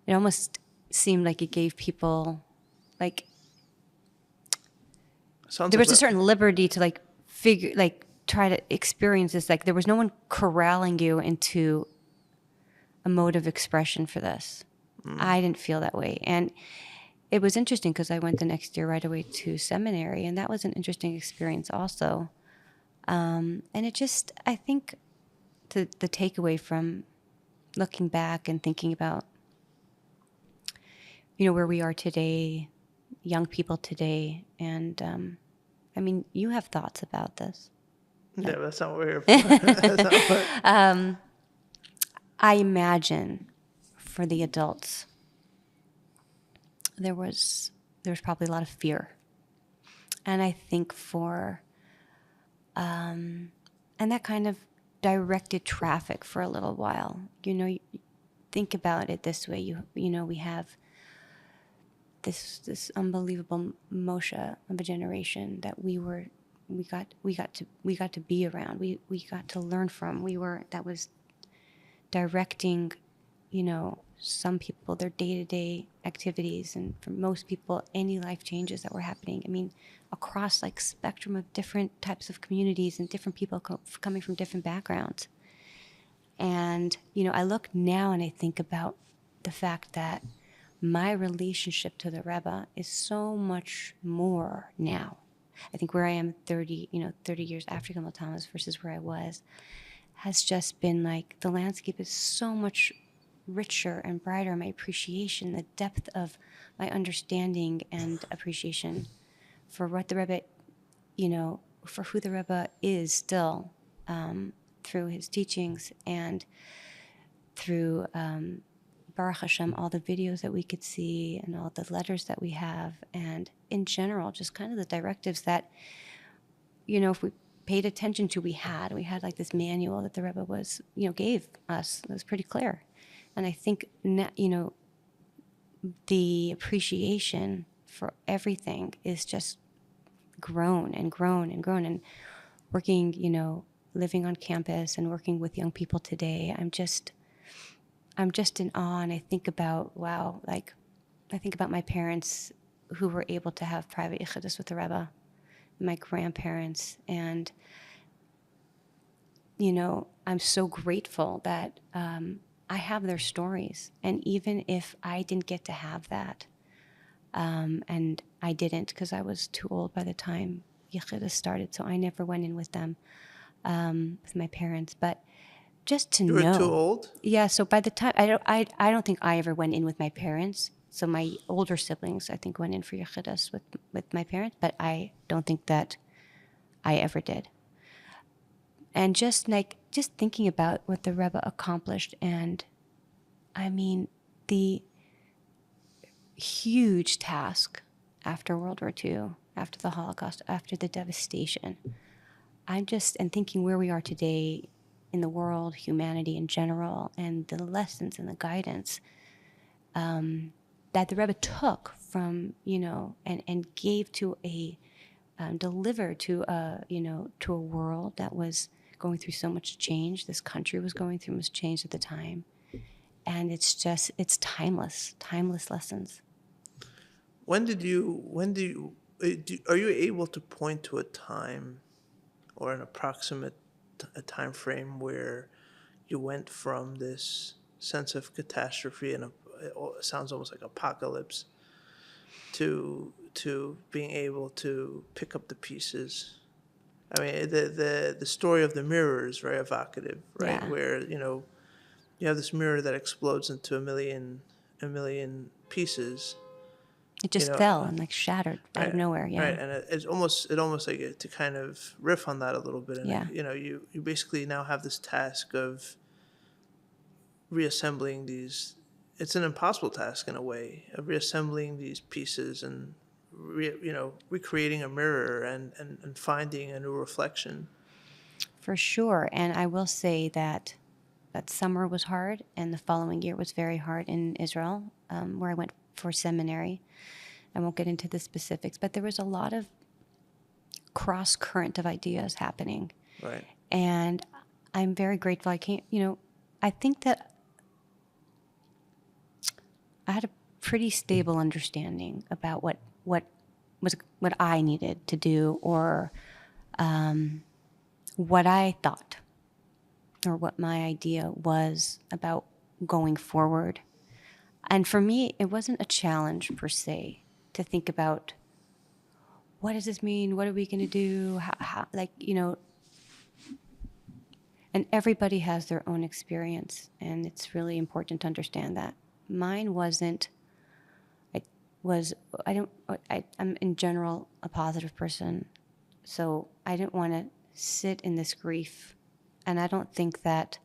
it almost seemed like it gave people, like, there was a certain liberty to like figure, like try to experience this. Like there was no one corralling you into a mode of expression for this. I didn't feel that way. And it was interesting because I went the next year right away to seminary, and that was an interesting experience also. And it just, I think the takeaway from looking back and thinking about, where we are today, young people today, and I mean, you have thoughts about this. Yeah, but that's not what we're here for. That's not what... I imagine for the adults, there was probably a lot of fear. And I think and that kind of directed traffic for a little while. You think about it this way. We have this unbelievable Moshe of a generation that we got to be around. We got to learn from. That was directing, some people, their day-to-day activities, and for most people, any life changes that were happening. I mean, across like spectrum of different types of communities and different people coming from different backgrounds. And, I look now and I think about the fact that my relationship to the Rebbe is so much more now. I think where I am 30 years after Gimmel Tammuz versus where I was has just been like, the landscape is so much richer and brighter. My appreciation, the depth of my understanding and appreciation for what the Rebbe, for who the Rebbe is still, through his teachings and through, Baruch Hashem, all the videos that we could see and all the letters that we have, and in general, just kind of the directives that, if we paid attention to, we had like this manual that the Rebbe was, gave us. It was pretty clear. And I think, the appreciation for everything is just grown and grown and grown. And working, living on campus and working with young people today, I'm just in awe. And I think about, I think about my parents who were able to have private shlichus with the Rebbe, my grandparents, and, I'm so grateful that I have their stories. And even if I didn't get to have that, and I didn't because I was too old by the time shlichus started, so I never went in with them, with my parents. But just to know. You were too old? Yeah, so by the time, I don't think I ever went in with my parents. So my older siblings, I think, went in for shlichus with my parents, but I don't think that I ever did. And just thinking about what the Rebbe accomplished, and I mean, the huge task after World War II, after the Holocaust, after the devastation. And thinking where we are today in the world, humanity in general, and the lessons and the guidance that the Rebbe took from, and gave to delivered to a world that was going through so much change. This country was going through much change at the time. And it's timeless lessons. Are you able to point to a time or an approximate a time frame where you went from this sense of catastrophe and it sounds almost like apocalypse to being able to pick up the pieces? I mean, the story of the mirror is very evocative, right? Yeah. Where you have this mirror that explodes into a million pieces. It just fell and like shattered out of nowhere. Yeah. Right, and it almost like to kind of riff on that a little bit. And Yeah. you basically now have this task of reassembling these. It's an impossible task in a way of reassembling these pieces and recreating a mirror and finding a new reflection. For sure. And I will say that summer was hard, and the following year was very hard in Israel, where I went for seminary. I won't get into the specifics, but there was a lot of cross current of ideas happening. Right. And I'm very grateful. I think that I had a pretty stable understanding about what I needed to do, or what I thought, or what my idea was about going forward. And for me, it wasn't a challenge per se to think about, what does this mean? What are we going to do? How, and everybody has their own experience, and it's really important to understand that. Mine wasn't. I'm in general a positive person, so I didn't want to sit in this grief, and I don't think that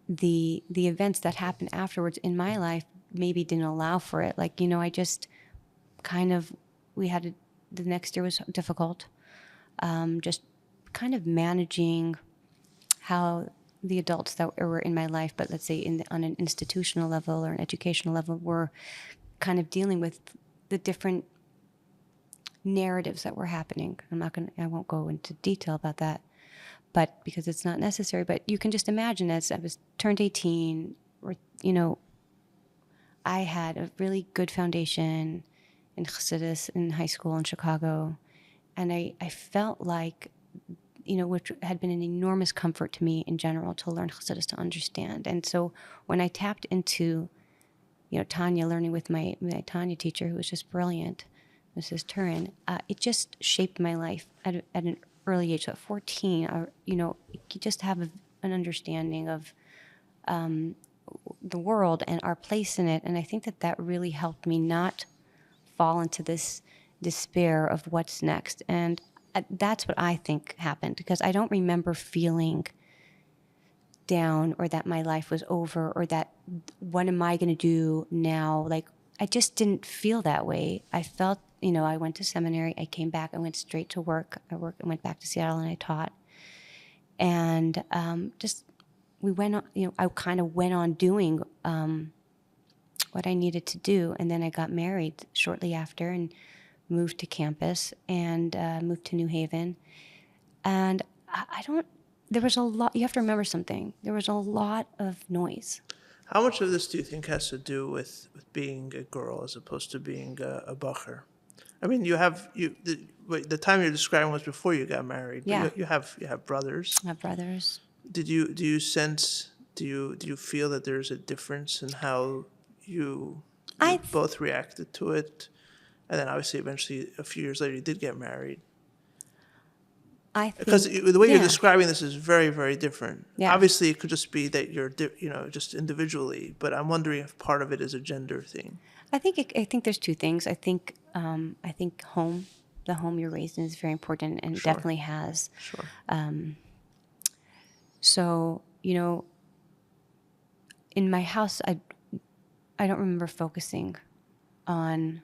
the events that happened afterwards in my life maybe didn't allow for it. I just kind of, the next year was difficult. Just kind of managing how the adults that were in my life, but let's say on an institutional level or an educational level, were kind of dealing with the different narratives that were happening. I won't go into detail about that, but because it's not necessary. But you can just imagine, as I was turned 18, I had a really good foundation in Chassidus in high school in Chicago, and I felt like, which had been an enormous comfort to me in general to learn Chassidus, to understand. And so when I tapped into, Tanya, learning with my Tanya teacher, who was just brilliant, Mrs. Turin, it just shaped my life at an early age. So at 14, you just have an understanding of the world and our place in it. And I think that really helped me not fall into this despair of what's next. And that's what I think happened, because I don't remember feeling down, or that my life was over, or that what am I going to do now? I just didn't feel that way. I felt, I went to seminary, I came back, I went straight to work. I went back to Seattle and I taught. And we went on, I kind of went on doing what I needed to do. And then I got married shortly after and moved to campus and moved to New Haven. And there was a lot, you have to remember something. There was a lot of noise. How much of this do you think has to do with being a girl as opposed to being a bacher? I mean, the time you're describing was before you got married. Yeah. But you have brothers. I have brothers. Do you feel that there's a difference in how you both reacted to it? And then obviously eventually a few years later you did get married. Because the way you're describing this is very, very different. Yeah. Obviously it could just be that you're just individually, but I'm wondering if part of it is a gender thing. I think there's two things. I think the home you're raised in is very important, and Sure. definitely has. Sure. So, in my house, I don't remember focusing on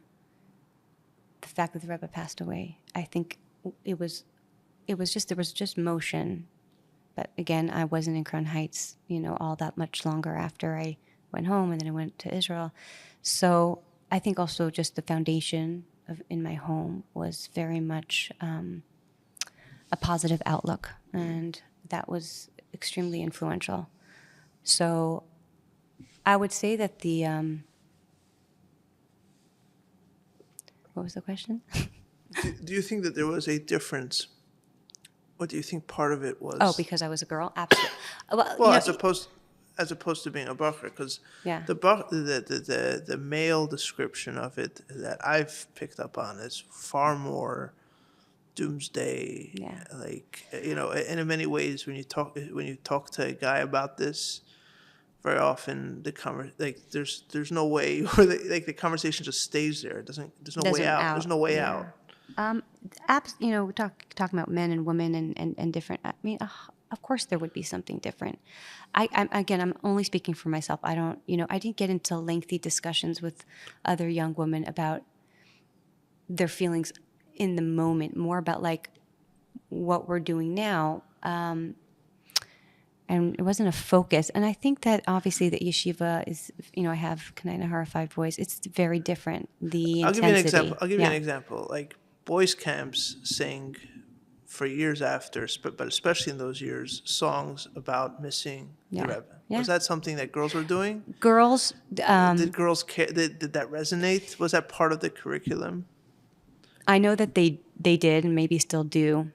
the fact that the Rebbe passed away. I think there was just motion. But again, I wasn't in Crown Heights, all that much longer after I went home, and then I went to Israel. So I think also just the foundation in my home was very much a positive outlook, and that was extremely influential. So I would say that what was the question? Do you think that there was a difference? What do you think part of it was? Oh, because I was a girl? Absolutely. Well, as opposed to being a bacher, because Yeah. the male description of it that I've picked up on is far more doomsday. Yeah. Like, and in many ways, when you talk to a guy about this, very often there's no way, or the conversation just stays there. It doesn't. There's no way Doesn't out. There's out. no way Yeah. out. Talking about men and women and different. I mean, of course there would be something different. I'm only speaking for myself. I don't, I didn't get into lengthy discussions with other young women about their feelings in the moment, more about like what we're doing now. And it wasn't a focus. And I think that obviously the yeshiva is, I have Kanai Nahara 5 boys. It's very different. The I'll give you an intensity. example. Like boys' camps sing for years after, but especially in those years, songs about missing Yeah. the Rebbe. Yeah. Was that something that girls were doing? Girls, Did girls care? Did that resonate? Was that part of the curriculum? I know that they did and maybe still do.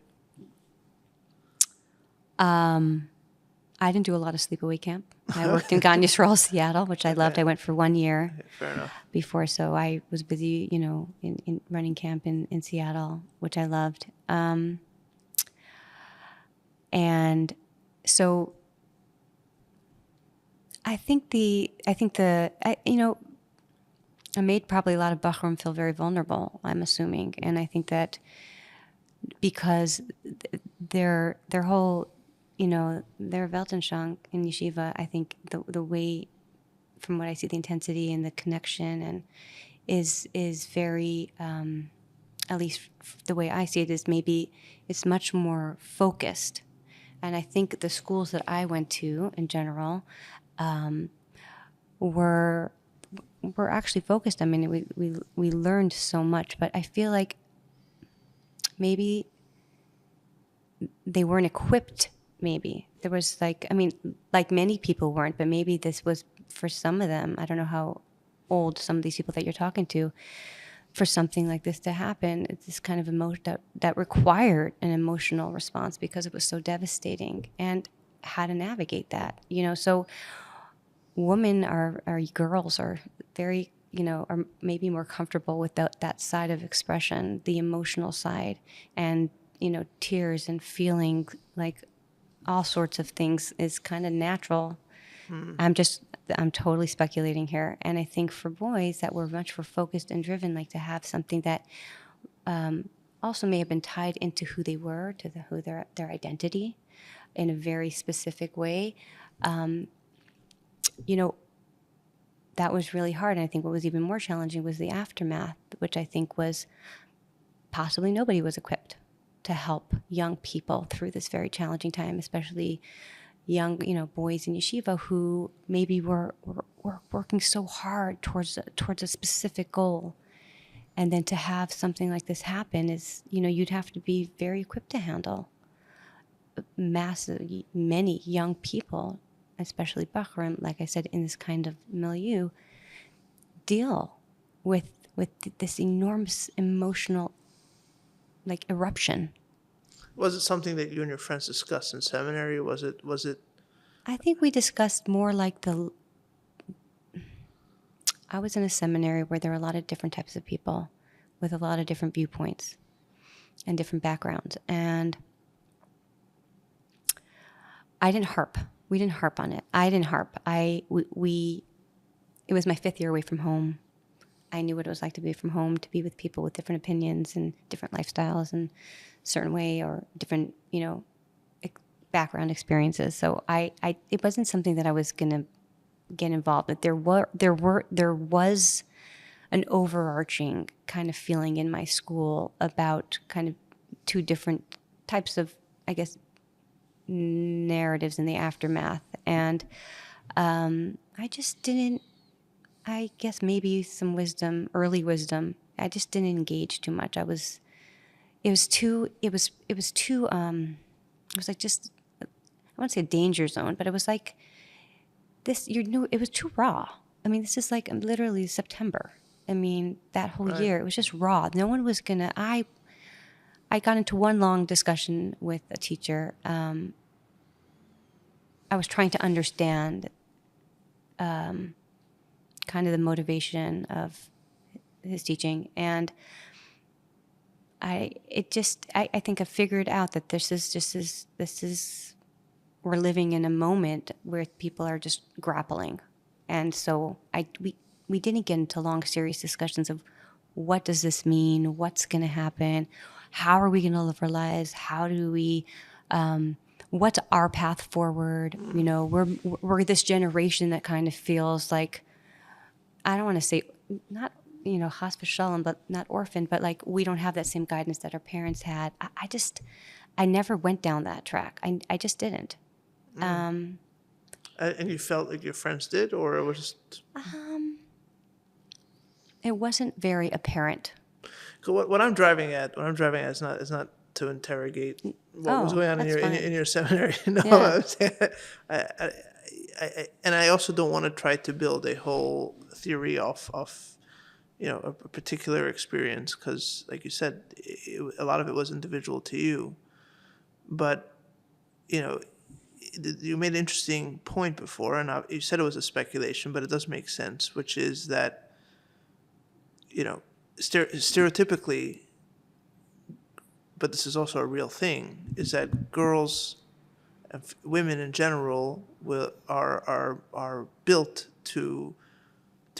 I didn't do a lot of sleepaway camp. I worked in Gan Yisrael, Seattle, which I loved. I went for 1 year Fair enough. before, so I was busy, in running camp in Seattle, which I loved. And so I made probably a lot of Bachram feel very vulnerable, I'm assuming. And I think that because their whole, their Weltanschauung in yeshiva, I think the way, from what I see, the intensity and the connection and is very, at least the way I see it, is maybe it's much more focused. And I think the schools that I went to in general were actually focused. I mean, we learned so much, but I feel like maybe they weren't equipped. Maybe there was like many people weren't, but maybe this was for some of them. I don't know how old some of these people that you're talking to, for something like this to happen. It's this kind of emotion that required an emotional response because it was so devastating, and how to navigate that. So women girls are very, are maybe more comfortable with that side of expression, the emotional side, and, tears and feeling like all sorts of things is kind of natural. I'm totally speculating here. And I think for boys that were much more focused and driven, like to have something that also may have been tied into who they were, to their identity in a very specific way, that was really hard. And I think what was even more challenging was the aftermath, which I think was possibly nobody was equipped to help young people through this very challenging time, especially young, boys in yeshiva who maybe were working so hard towards a specific goal. And then to have something like this happen is, you'd have to be very equipped to handle many young people, especially Bachram, like I said, in this kind of milieu, deal with this enormous emotional, like, eruption. Was it something that you and your friends discussed in seminary? Was it? I think we discussed more like I was in a seminary where there were a lot of different types of people with a lot of different viewpoints and different backgrounds. And I didn't harp. We didn't harp on it. I didn't harp. It was my 5th year away from home. I knew what it was like to be from home, to be with people with different opinions and different lifestyles in a certain way, or different, background experiences. So it wasn't something that I was going to get involved with. There was an overarching kind of feeling in my school about kind of 2 different types of, I guess, narratives in the aftermath. And I just didn't, I guess maybe some early wisdom. I just didn't engage too much. It was like just, I wouldn't say a danger zone, but it was like this, it was too raw. I mean, this is like literally September. I mean, that whole year, it was just raw. No one was gonna, I got into one long discussion with a teacher. I was trying to understand kind of the motivation of his teaching. And I think I figured out that this is we're living in a moment where people are just grappling. And so we didn't get into long, serious discussions of what does this mean? What's going to happen? How are we going to live our lives? How do we, what's our path forward? You know, we're this generation that kind of feels like, I don't want to say, not, you know, hospice shalom, but not orphan, but like we don't have that same guidance that our parents had. I never went down that track. I just didn't. And you felt like your friends did, or it was just... It wasn't very apparent. What I'm driving at is not to interrogate what was going on in your seminary. No, yeah. And I also don't want to try to build a whole theory off you know, a particular experience, because, like you said, a lot of it was individual to you. But, you know, you made an interesting point before, and you said it was a speculation, but it does make sense, which is that, you know, stereotypically, but this is also a real thing, is that girls and women in general are built to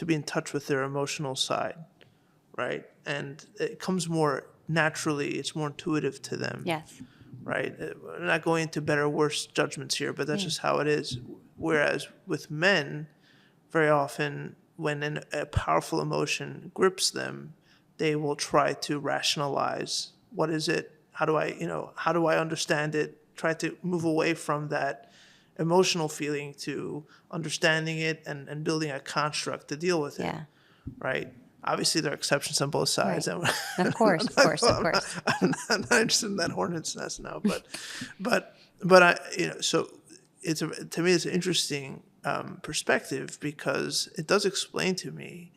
be in touch with their emotional side, right? And it comes more naturally, it's more intuitive to them. Yes. Right? We're not going into better or worse judgments here, but that's just how it is. Whereas with men, very often when a powerful emotion grips them, they will try to rationalize, what is it? How do I understand it? Try to move away from that emotional feeling to understanding it and building a construct to deal with it. Yeah. Right? Obviously, there are exceptions on both sides. Right. Of course. I'm not interested in that hornet's nest now, but I, you know, so to me it's an interesting perspective, because it does explain to me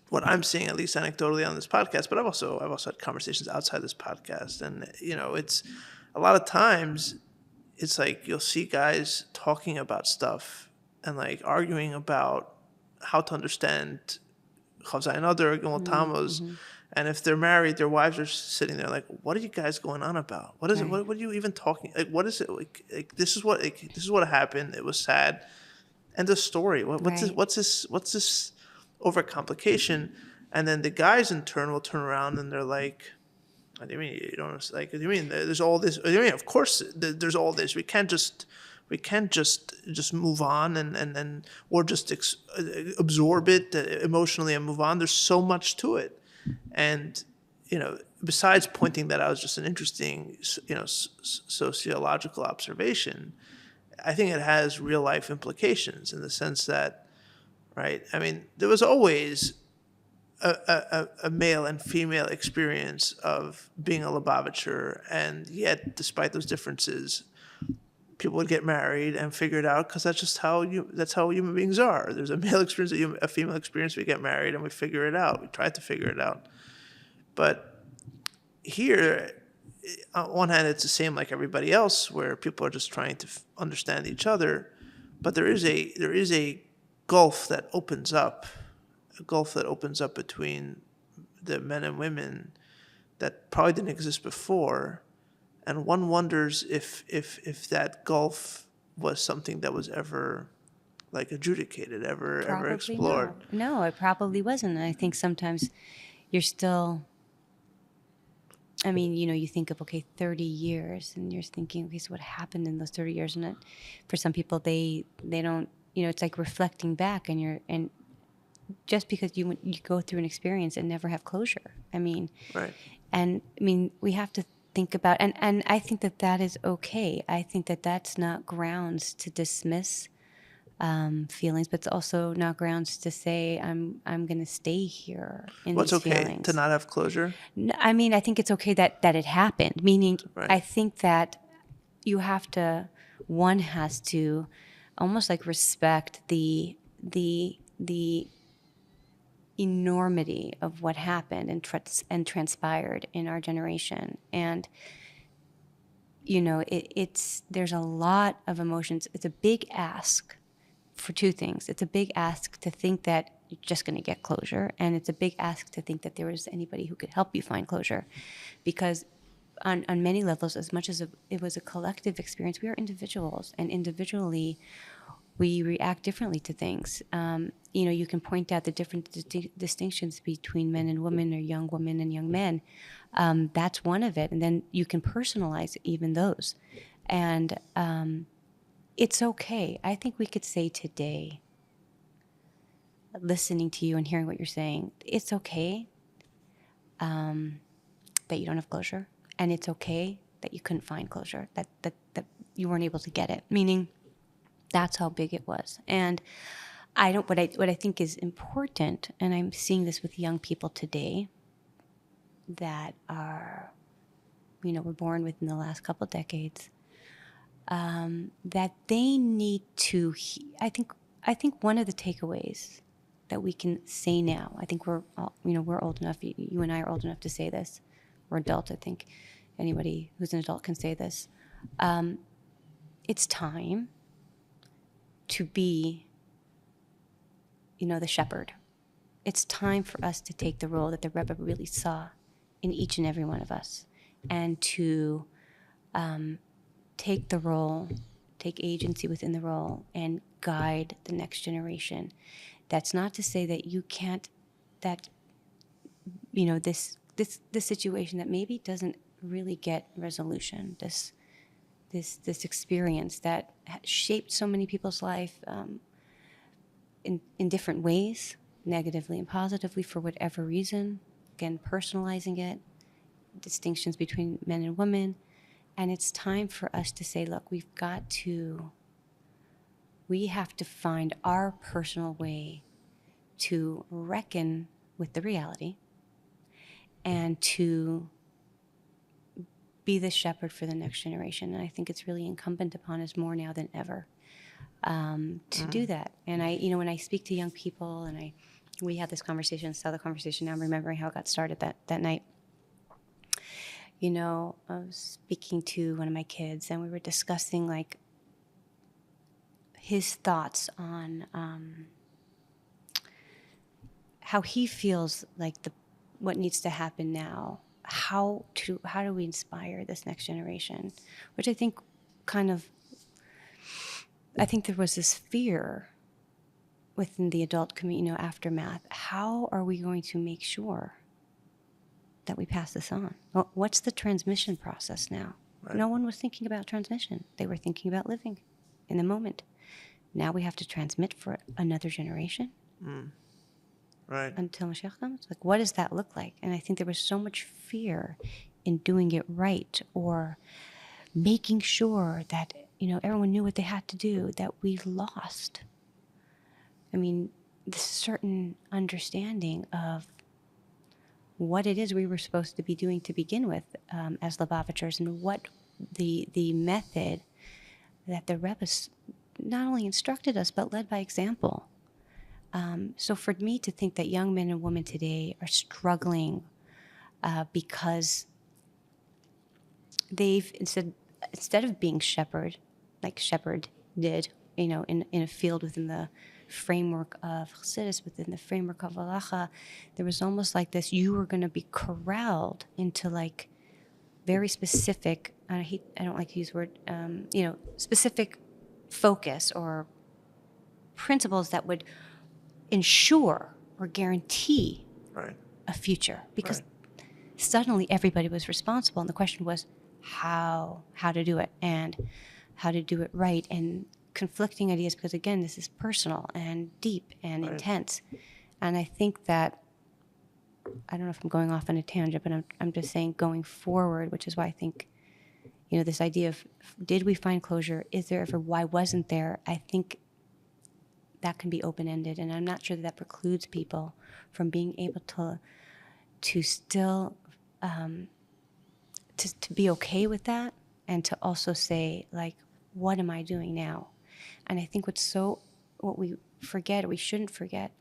what I'm seeing, at least anecdotally on this podcast. But I've also had conversations outside this podcast, and you know, it's a lot of times it's like you'll see guys talking about stuff and like arguing about how to understand Chavzai and other Gimmel Tammuz. And if they're married, their wives are sitting there like, "What are you guys going on about? What is it? What are you even talking? Like, what is it? Like this is what happened. It was sad. End of story. What's this overcomplication?" And then the guys in turn will turn around and they're like, "What do you mean you don't like? What do you mean there's all this? What do you mean? Of course there's all this. We can't just move on and or just absorb it emotionally and move on. There's so much to it." And, you know, besides pointing that out as just an interesting, you know, sociological observation, I think it has real life implications in the sense that, right, I mean, there was always a male and female experience of being a Lubavitcher, and yet, despite those differences, people would get married and figure it out, because that's how human beings are. There's a male experience, a female experience. We get married and we figure it out. We try to figure it out. But here, on one hand, it's the same like everybody else, where people are just trying to understand each other. But there is a gulf that opens up, between the men and women that probably didn't exist before. And one wonders if that gulf was something that was ever like adjudicated, ever explored. Not. No, it probably wasn't. And I think sometimes you're still, I mean, you know, you think of, 30 years, and you're thinking, okay, so what happened in those 30 years? And for some people, they don't, you know, it's like reflecting back, and just because you go through an experience and never have closure. I mean, right. And I mean, we have to think about, and I think that is okay. I think that's not grounds to dismiss feelings, but it's also not grounds to say I'm going to stay here in these feelings. What's okay to not have closure? No, I mean, I think it's okay that it happened. Meaning, right. I think that one has to almost like respect the enormity of what happened and transpired in our generation. And, you know, there's a lot of emotions. It's a big ask for two things. It's a big ask to think that you're just going to get closure. And it's a big ask to think that there was anybody who could help you find closure, because on many levels, as much as it was a collective experience, we are individuals, and individually we react differently to things. You can point out the different distinctions between men and women, or young women and young men. That's one of it. And then you can personalize even those. And it's okay. I think we could say today, listening to you and hearing what you're saying, it's okay that you don't have closure. And it's okay that you couldn't find closure, that you weren't able to get it. Meaning, that's how big it was. And what I think is important, and I'm seeing this with young people today that are, were born within the last couple decades, that they need to, I think one of the takeaways that we can say now, I think we're old enough, you and I are old enough to say this. We're adults, I think. Anybody who's an adult can say this. It's time to be, the shepherd. It's time for us to take the role that the Rebbe really saw in each and every one of us, and to take the role, take agency within the role, and guide the next generation. That's not to say that you can't, that, this situation that maybe doesn't really get resolution, this experience that shaped so many people's life in different ways, negatively and positively, for whatever reason. Again, personalizing it, distinctions between men and women. And it's time for us to say, look, we have to find our personal way to reckon with the reality and to be the shepherd for the next generation. And I think it's really incumbent upon us more now than ever to do that. And when I speak to young people, and we had this conversation, saw the conversation, now I'm remembering how it got started that night. I was speaking to one of my kids, and we were discussing like his thoughts on how he feels like what needs to happen now. How do we inspire this next generation? Which I think I think there was this fear within the adult community, aftermath. How are we going to make sure that we pass this on? Well, what's the transmission process now? Right. No one was thinking about transmission. They were thinking about living in the moment. Now we have to transmit for another generation. Right. Until Mashiach comes. Like, what does that look like? And I think there was so much fear in doing it right, or making sure that, everyone knew what they had to do, that we lost. This certain understanding of what it is we were supposed to be doing to begin with as Lubavitchers, and what the method that the Rebbe not only instructed us, but led by example. So for me to think that young men and women today are struggling because they've, instead of being shepherd, like shepherd did, in a field within the framework of Chassidus, within the framework of halacha, there was almost like this, you were going to be corralled into like very specific, I don't like to use the word, specific focus or principles that would ensure or guarantee Right. a future, because Right. suddenly everybody was responsible, and the question was how to do it, and how to do it right, and conflicting ideas, because again, this is personal and deep and Right. intense. And I think that, I don't know if I'm going off on a tangent, but I'm just saying, going forward, which is why I think, this idea of, did we find closure? Is there ever? Why wasn't there? I think that can be open-ended, and I'm not sure that precludes people from being able to still to be okay with that, and to also say, like, what am I doing now? And I think what we forget, or we shouldn't forget,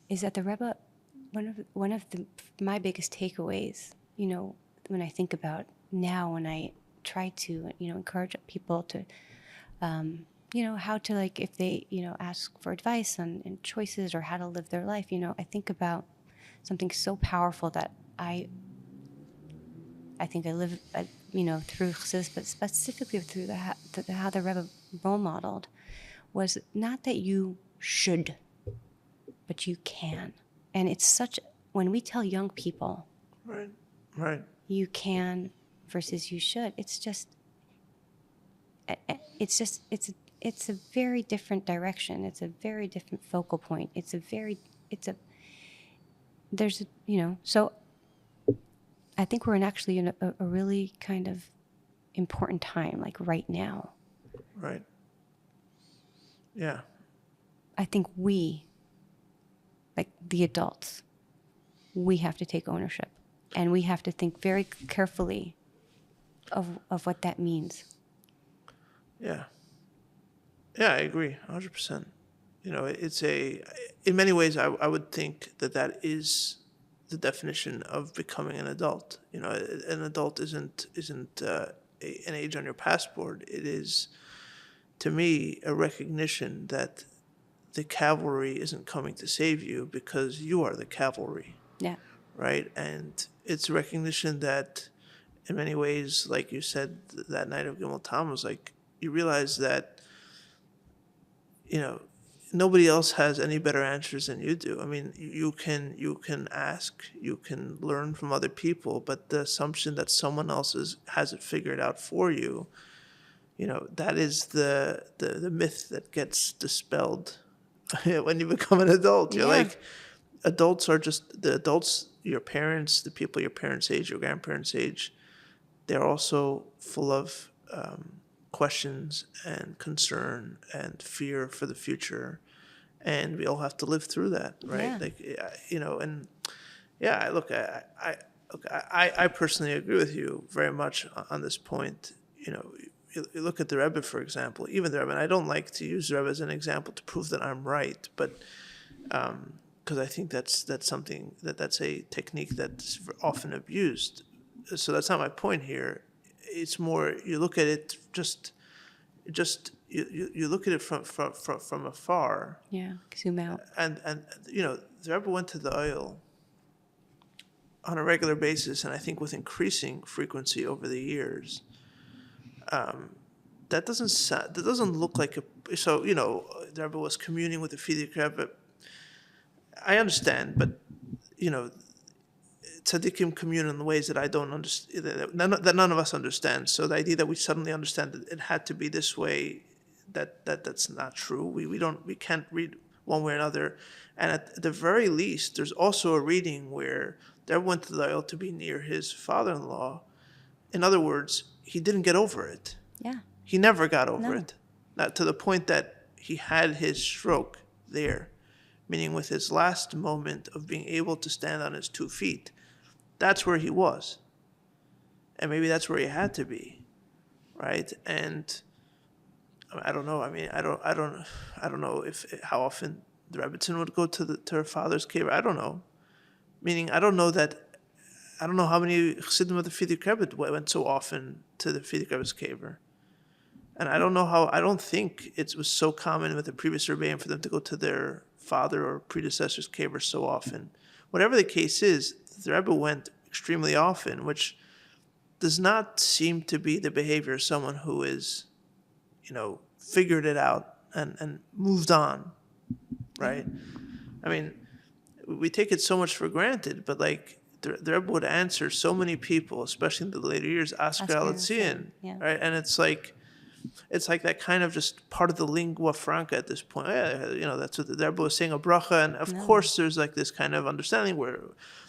is that the Rebbe, one of my biggest takeaways, when I think about now, when I try to, encourage people to, how to, like, if they, ask for advice on choices or how to live their life, I think about something so powerful that I think I live, through Chassidus, but specifically through how the Rebbe role modeled, was not that you should, but you can. And it's when we tell young people, right, you can versus you should, it's a very different direction. It's a very different focal point. So I think we're actually in a really kind of important time, like right now. right. Yeah. I think we, like the adults, we have to take ownership, and we have to think very carefully of what that means. Yeah. Yeah, I agree, 100%. It's in many ways, I would think that is the definition of becoming an adult. An adult isn't an age on your passport. It is, to me, a recognition that the cavalry isn't coming to save you because you are the cavalry. Yeah. Right? And it's a recognition that, in many ways, like you said that night of Gimmel Tammuz, like, you realize that, nobody else has any better answers than you do. I mean, you can ask, you can learn from other people, but the assumption that someone else has it figured out for you, that is the myth that gets dispelled when you become an adult. You're like, adults are just the adults, your parents, the people your parents' age, your grandparents' age. They're also full of questions and concern and fear for the future, and we all have to live through that, right? And I personally agree with you very much on this point. You look at the Rebbe, for example, even the Rebbe, and I don't like to use the Rebbe as an example to prove that I'm right, but because I think that's something that's a technique that's often abused. So that's not my point here. It's more, you look at it you look at it from afar. Yeah, zoom out. And the Rebbe went to the oil on a regular basis, and I think with increasing frequency over the years. That doesn't look like the Rebbe was communing with the Frierdiker Rebbe. I understand, but tzaddikim commune in ways that I don't understand, that none of us understand. So the idea that we suddenly understand that it had to be this way, that's not true. We can't read one way or another. And at the very least, there's also a reading where they went to the oil to be near his father-in-law. In other words, he didn't get over it. Yeah. He never got over it. Not to the point that he had his stroke there, meaning with his last moment of being able to stand on his 2 feet. That's where he was. And maybe that's where he had to be, right? And I don't know. I mean, I don't know how often the Rebbetzin would go to her father's cave. I don't know. Meaning, I don't know how many Chassidim of the Frierdiker Rebbe went so often to the Frierdiker Rebbe's caver. And I don't think it was so common with the previous Rebbeim for them to go to their father or predecessor's caver so often. Whatever the case is, the Rebbe went extremely often, which does not seem to be the behavior of someone who is, figured it out and moved on, right? I mean, we take it so much for granted, but like the Rebbe would answer so many people, especially in the later years, Asker Alatzian, right? And it's like that kind of just part of the lingua franca at this point. That's what the Rebbe was saying, a bracha, and of course there's like this kind of understanding where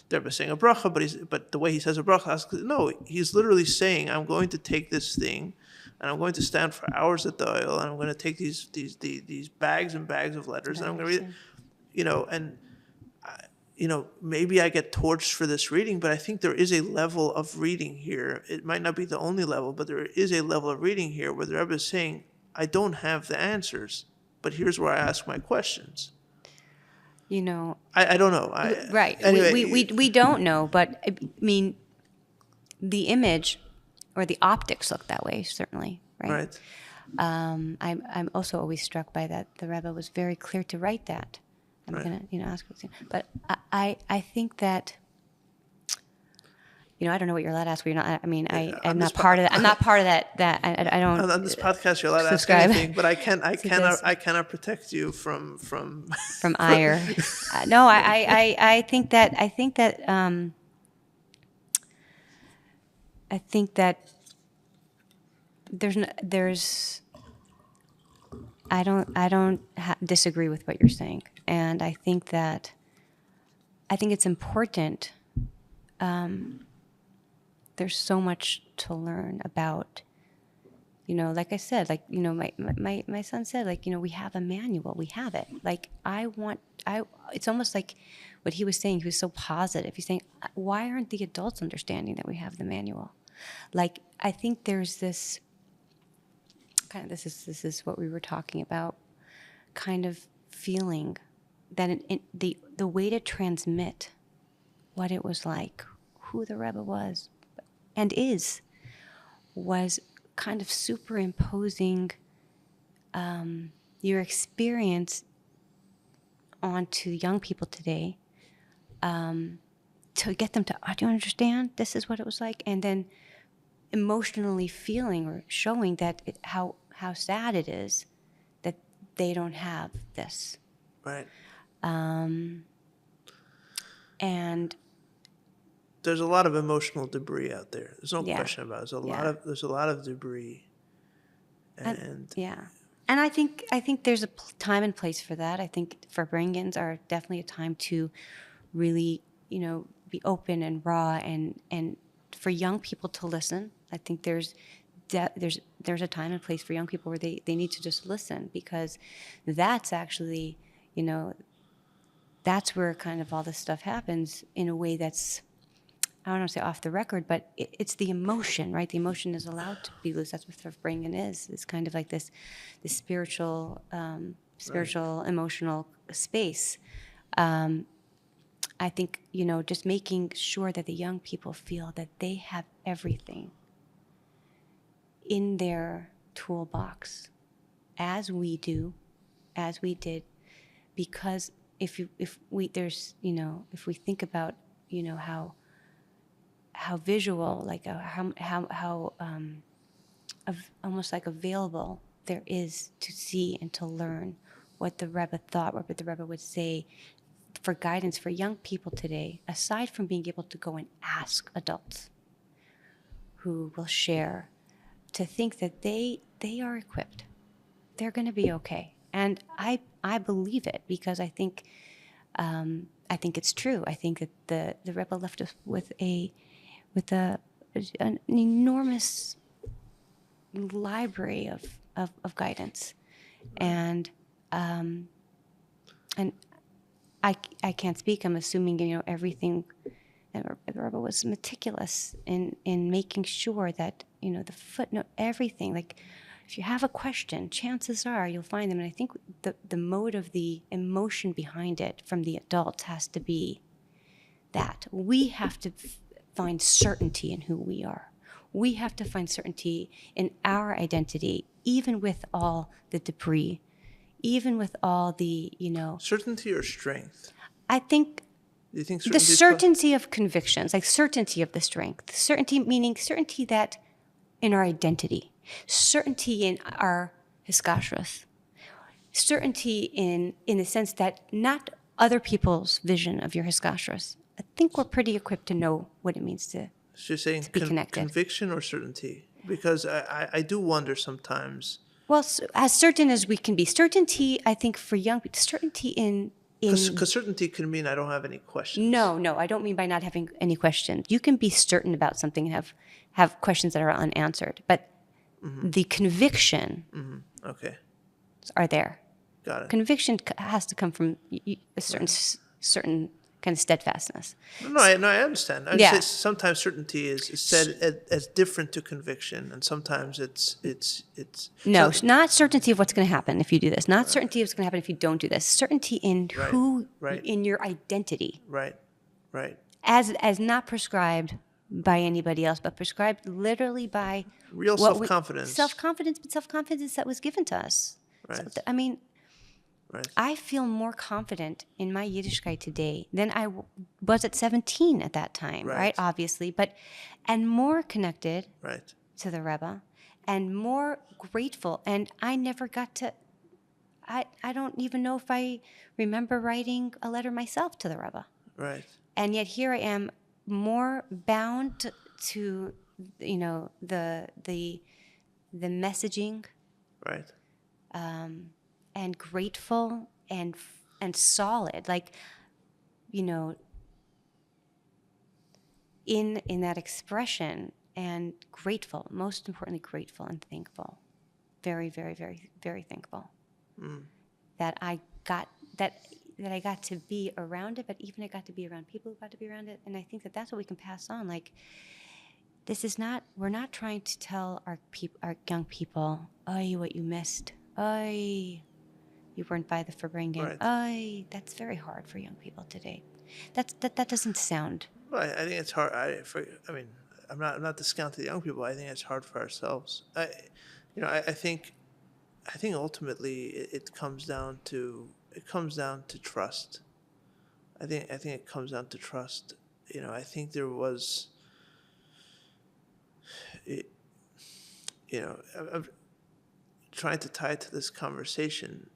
the Rebbe is saying a bracha, but the way he says a bracha, he's literally saying, I'm going to take this thing, and I'm going to stand for hours at the oil, and I'm going to take these bags and bags of letters, and I'm going to read, maybe I get torched for this reading, but I think there is a level of reading here. It might not be the only level, but there is a level of reading here where the Rebbe is saying, I don't have the answers, but here's where I ask my questions. I don't know. Right. Anyway, we don't know, but I mean, the image or the optics look that way, certainly, right? I'm also always struck by that the Rebbe was very clear to write that. I'm Right. going to ask, but I think that. I don't know what you're allowed to ask. You're not. I mean, I'm on this not part of that. I'm not part of that. I don't. On this podcast, you're allowed to ask subscribe anything, but I this. cannot protect you from From ire. No, I think that I don't disagree with what you're saying, and I think it's important. There's so much to learn about. Like I said, my son said, we have a manual, we have it. It's almost like what he was saying. He was so positive. He's saying, why aren't the adults understanding that we have the manual? I think there's this kind of, this is what we were talking about, kind of feeling that the way to transmit what it was like, who the Rebbe was and was kind of superimposing your experience onto young people today, to get them to, do you understand? This is what it was like. And then emotionally feeling or showing that how sad it is that they don't have this. right. And There's a lot of emotional debris out there. There's no Yeah. question about it. Yeah. There's a lot of debris, and And I think there's a time and place for that. I think for bring-ins are definitely a time to really, be open and raw, and for young people to listen. I think there's a time and place for young people where they need to just listen, because that's actually, that's where kind of all this stuff happens in a way that's, I don't want to say off the record, but it's the emotion, right? The emotion is allowed to be loose. That's what the bringing is. It's kind of like this spiritual, emotional space. I think, just making sure that the young people feel that they have everything in their toolbox, as we did, because if we think about, how visual, how almost like available there is to see and to learn what the Rebbe thought, what the Rebbe would say, for guidance for young people today, aside from being able to go and ask adults who will share, to think that they are equipped. They're going to be okay. And I believe it, because I think it's true. I think that the Rebbe left us with an enormous library of guidance, and I can't speak. I'm assuming everything. The Rebbe was meticulous in making sure that the footnote, everything. Like, if you have a question, chances are you'll find them. And I think the mode of the emotion behind it from the adults has to be that we have to find certainty in who we are. We have to find certainty in our identity, even with all the debris, even with all the, certainty or strength. I think Do you think the certainty is certainty of convictions, like certainty of the strength, certainty meaning certainty that in our identity, certainty in our hiskashrus, certainty in the sense that not other people's vision of your hiskashrus. I think we're pretty equipped to know what it means to So you're saying be connected. conviction or certainty? Because I do wonder sometimes. Well, as certain as we can be. Certainty, I think, for young people, certainty in Because certainty can mean I don't have any questions. No, I don't mean by not having any questions. You can be certain about something and have questions that are unanswered, but the conviction Okay. are there. Got it. Conviction has to come from a certain kind of steadfastness. No, I understand. I Yeah. say sometimes certainty is said as different to conviction, and sometimes it's No, not certainty of what's going to happen if you do this. Not certainty of what's going to happen if you don't do this. Certainty in Right, who, right. in your identity, right. as not prescribed by anybody else, but prescribed literally by Real self-confidence. Self-confidence, but self-confidence that was given to us. Right. So, I mean, Right. I feel more confident in my Yiddishkeit today than I was at 17 at that time, right? Obviously, and more connected Right. to the Rebbe, and more grateful. And I never got to, I don't even know if I remember writing a letter myself to the Rebbe. Right. And yet here I am, more bound to, the messaging, Right. and grateful and solid, like, in that expression, and grateful. Most importantly, grateful and thankful. Very, very, very, very thankful that I got to be around it, but even I got to be around people who got to be around it. And I think that that's what we can pass on. Like, we're not trying to tell our young people, "Oy, what you missed. Oy, you weren't by the Farbrengen. Oy." That's very hard for young people today. That doesn't sound. Well, I think it's hard. I'm not discounting the young people. I think it's hard for ourselves. I think ultimately it comes down to trust. I think it comes down to trust. I think there was. I'm trying to tie it to this conversation.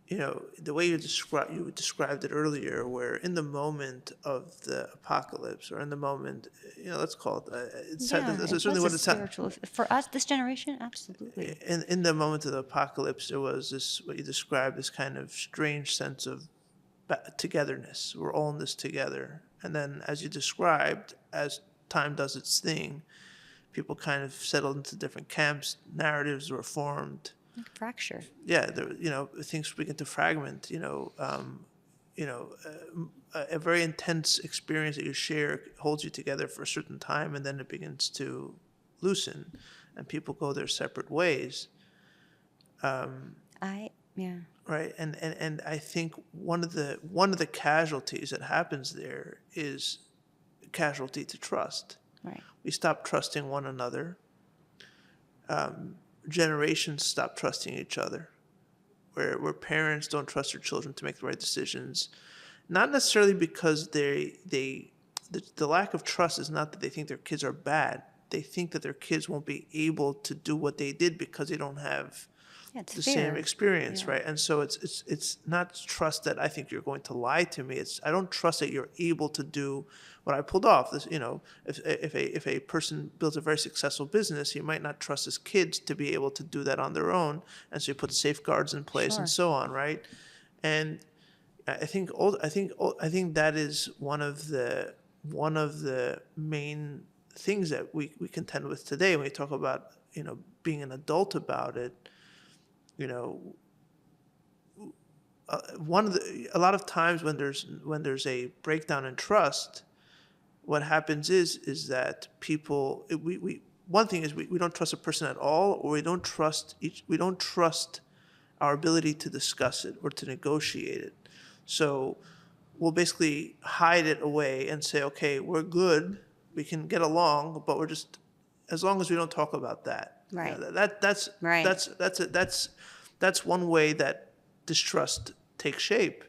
The way you described it earlier, where in the moment of the apocalypse, or in the moment, let's call it. It's certainly what it's spiritual for us, this generation. Absolutely. In the moment of the apocalypse, there was this, what you described, this kind of strange sense of togetherness. We're all in this together. And then, as you described, as time does its thing, people kind of settled into different camps. Narratives were formed. Fracture. Yeah, things begin to fragment. A very intense experience that you share holds you together for a certain time, and then it begins to loosen, and people go their separate ways. Right, and I think one of the casualties that happens there is casualty to trust. Right. We stop trusting one another. Generations stop trusting each other, where parents don't trust their children to make the right decisions, not necessarily because the lack of trust is not that they think their kids are bad. They think that their kids won't be able to do what they did because they don't have the same experience, right? And so it's not trust that I think you're going to lie to me. It's I don't trust that you're able to do what I pulled off. This, if a person builds a very successful business, he might not trust his kids to be able to do that on their own, and so he puts safeguards in place and so on, right? And I think that is one of the main things that we contend with today when we talk about being an adult about it. A lot of times when there's a breakdown in trust, what happens is that people one thing is we don't trust a person at all, or we don't trust our ability to discuss it or to negotiate it. So we'll basically hide it away and say, okay, we're good, we can get along, but we're just, as long as we don't talk about that. Right. That's one way that distrust takes shape,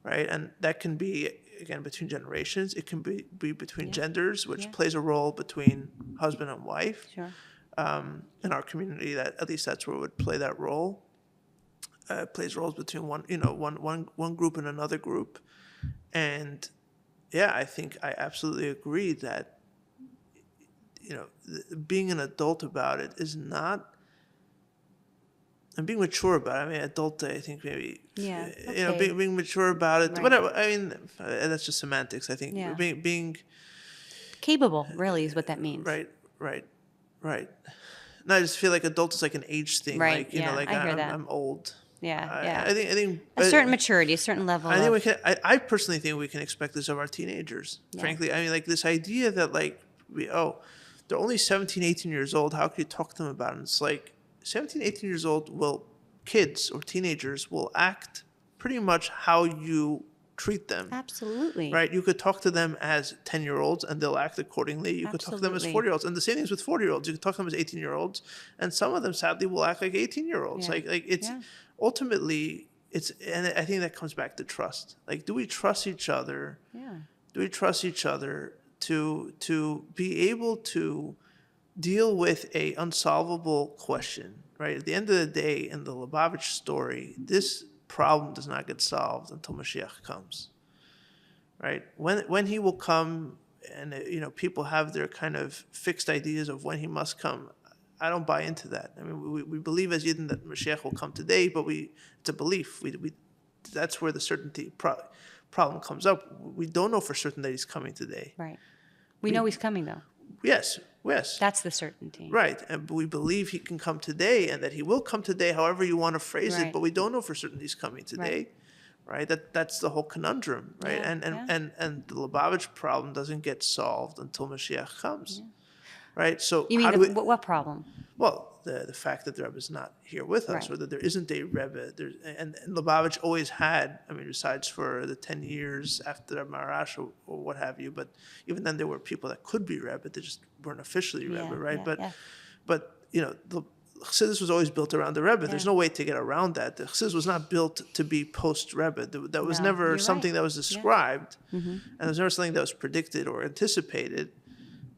right? And that can be, again, between generations. It can be between genders, which plays a role between husband and wife. Sure. In our community, that at least that's where it would play that role. It plays roles between one group and another group, and I think I absolutely agree that being an adult about it is not, and being mature about it. I mean, adult, I think maybe, being mature about it, whatever. I mean, that's just semantics. I think being capable really is what that means. Right. And I just feel like adult is like an age thing. Right. Like, I hear that. I'm old. Yeah. I think a certain maturity, a certain level. I think we can. I personally think we can expect this of our teenagers. Yeah. Frankly, I mean, like this idea that they're only 17, 18 years old. How can you talk to them about it? It's like 17, 18 years old. Kids or teenagers will act pretty much how you treat them. Absolutely. Right? You could talk to them as 10-year-olds and they'll act accordingly. You could talk to them as Absolutely. 40-year-olds. And the same thing is with 40-year-olds. You could talk to them as 18-year-olds. And some of them, sadly, will act like 18-year-olds. Yeah. Like it's Yeah. ultimately, and I think that comes back to trust. Like, do we trust each other? Yeah. Do we trust each other to be able to deal with a unsolvable question, right? At the end of the day, in the Lubavitch story, this problem does not get solved until Mashiach comes, right? When he will come, and people have their kind of fixed ideas of when he must come. I don't buy into that. I mean, we believe as Yidden that Mashiach will come today, but it's a belief. That's where the certainty problem comes up. We don't know for certain that he's coming today. Right. We know he's coming, though. Yes. That's the certainty. Right. And we believe he can come today and that he will come today, however you want to phrase it, Right. but we don't know for certain he's coming today. Right. That's the whole conundrum, right? Yeah, and the Lubavitch problem doesn't get solved until Mashiach comes. Right? So You mean what problem? Well, the fact that the Rebbe is not here with us, Right. or that there isn't a Rebbe, and Lubavitch always had, I mean, besides for the 10 years after the Marash or what have you, but even then there were people that could be Rebbe, they just weren't officially Rebbe, right? But the Chassidus was always built around the Rebbe. There's no way to get around that. The Chassidus was not built to be post-Rebbe. That was never something that was described, and there was never something that was predicted or anticipated.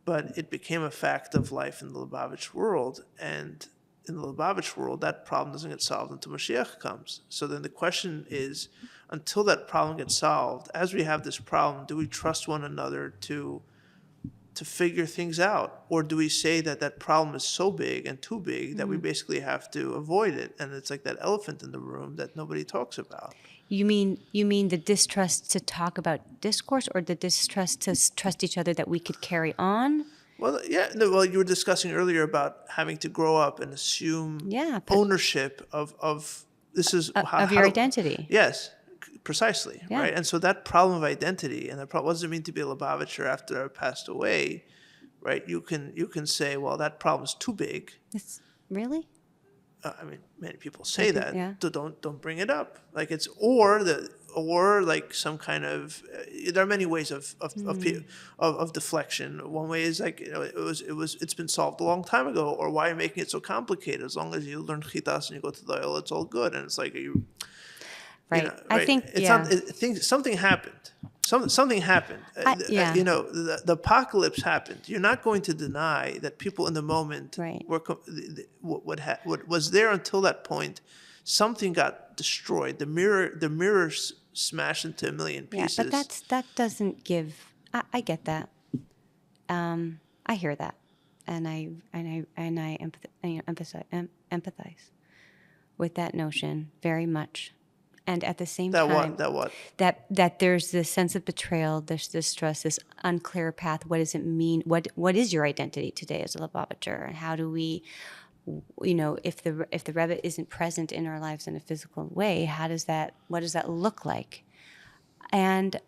But it became a fact of life in the Lubavitch world. And in the Lubavitch world, that problem doesn't get solved until Mashiach comes. So then the question is, until that problem gets solved, as we have this problem, do we trust one another to figure things out? Or do we say that problem is so big and too big that we basically have to avoid it? And it's like that elephant in the room that nobody talks about. You mean the distrust to talk about discourse, or the distrust to trust each other that we could carry on? Well, you were discussing earlier about having to grow up and assume ownership of this is of your identity. Yes, precisely, Yeah. right? And so that problem of identity, and what does it mean to be a Lubavitcher after I passed away, right? You can say, well, that problem's too big. Really? I mean, many people say that. Yeah. So don't bring it up. Like it's or like some kind of. There are many ways of deflection. One way is like it's been solved a long time ago. Or why are you making it so complicated? As long as you learn chitas and you go to the oil, it's all good. And it's like Right. I think something happened. Something happened. The apocalypse happened. You're not going to deny that people in the moment were what was there until that point. Something got destroyed. The mirror smashed into a million pieces. Yeah, but that doesn't give. I get that. I hear that, and I empathize with that notion very much. And at the same time, that there's this sense of betrayal, this distrust, this unclear path. What does it mean? What is your identity today as a Lubavitcher? And how do we, if the Rebbe isn't present in our lives in a physical way, what does that look like? And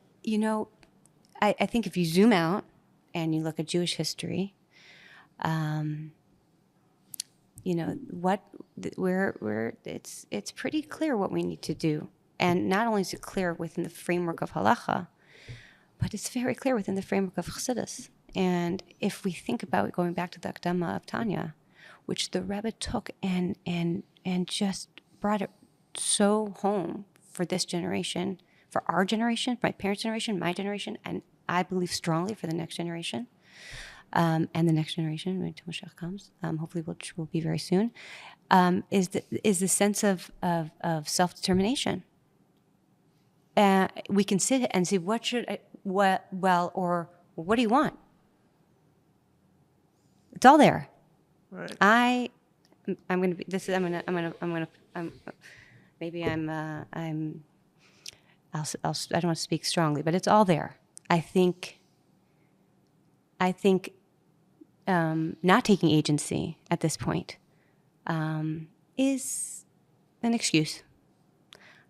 I think if you zoom out and you look at Jewish history, it's pretty clear what we need to do. And not only is it clear within the framework of halacha, but it's very clear within the framework of chassidus. And if we think about going back to the Akdama of Tanya, which the Rebbe took and just brought it so home for this generation, for our generation, my parents' generation, my generation, and I believe strongly for the next generation, and the next generation when Mashiach comes, hopefully will be very soon, is the sense of self-determination. We can sit and say, what do you want? It's all there. Right. I don't want to speak strongly, but it's all there. I think not taking agency at this point is an excuse.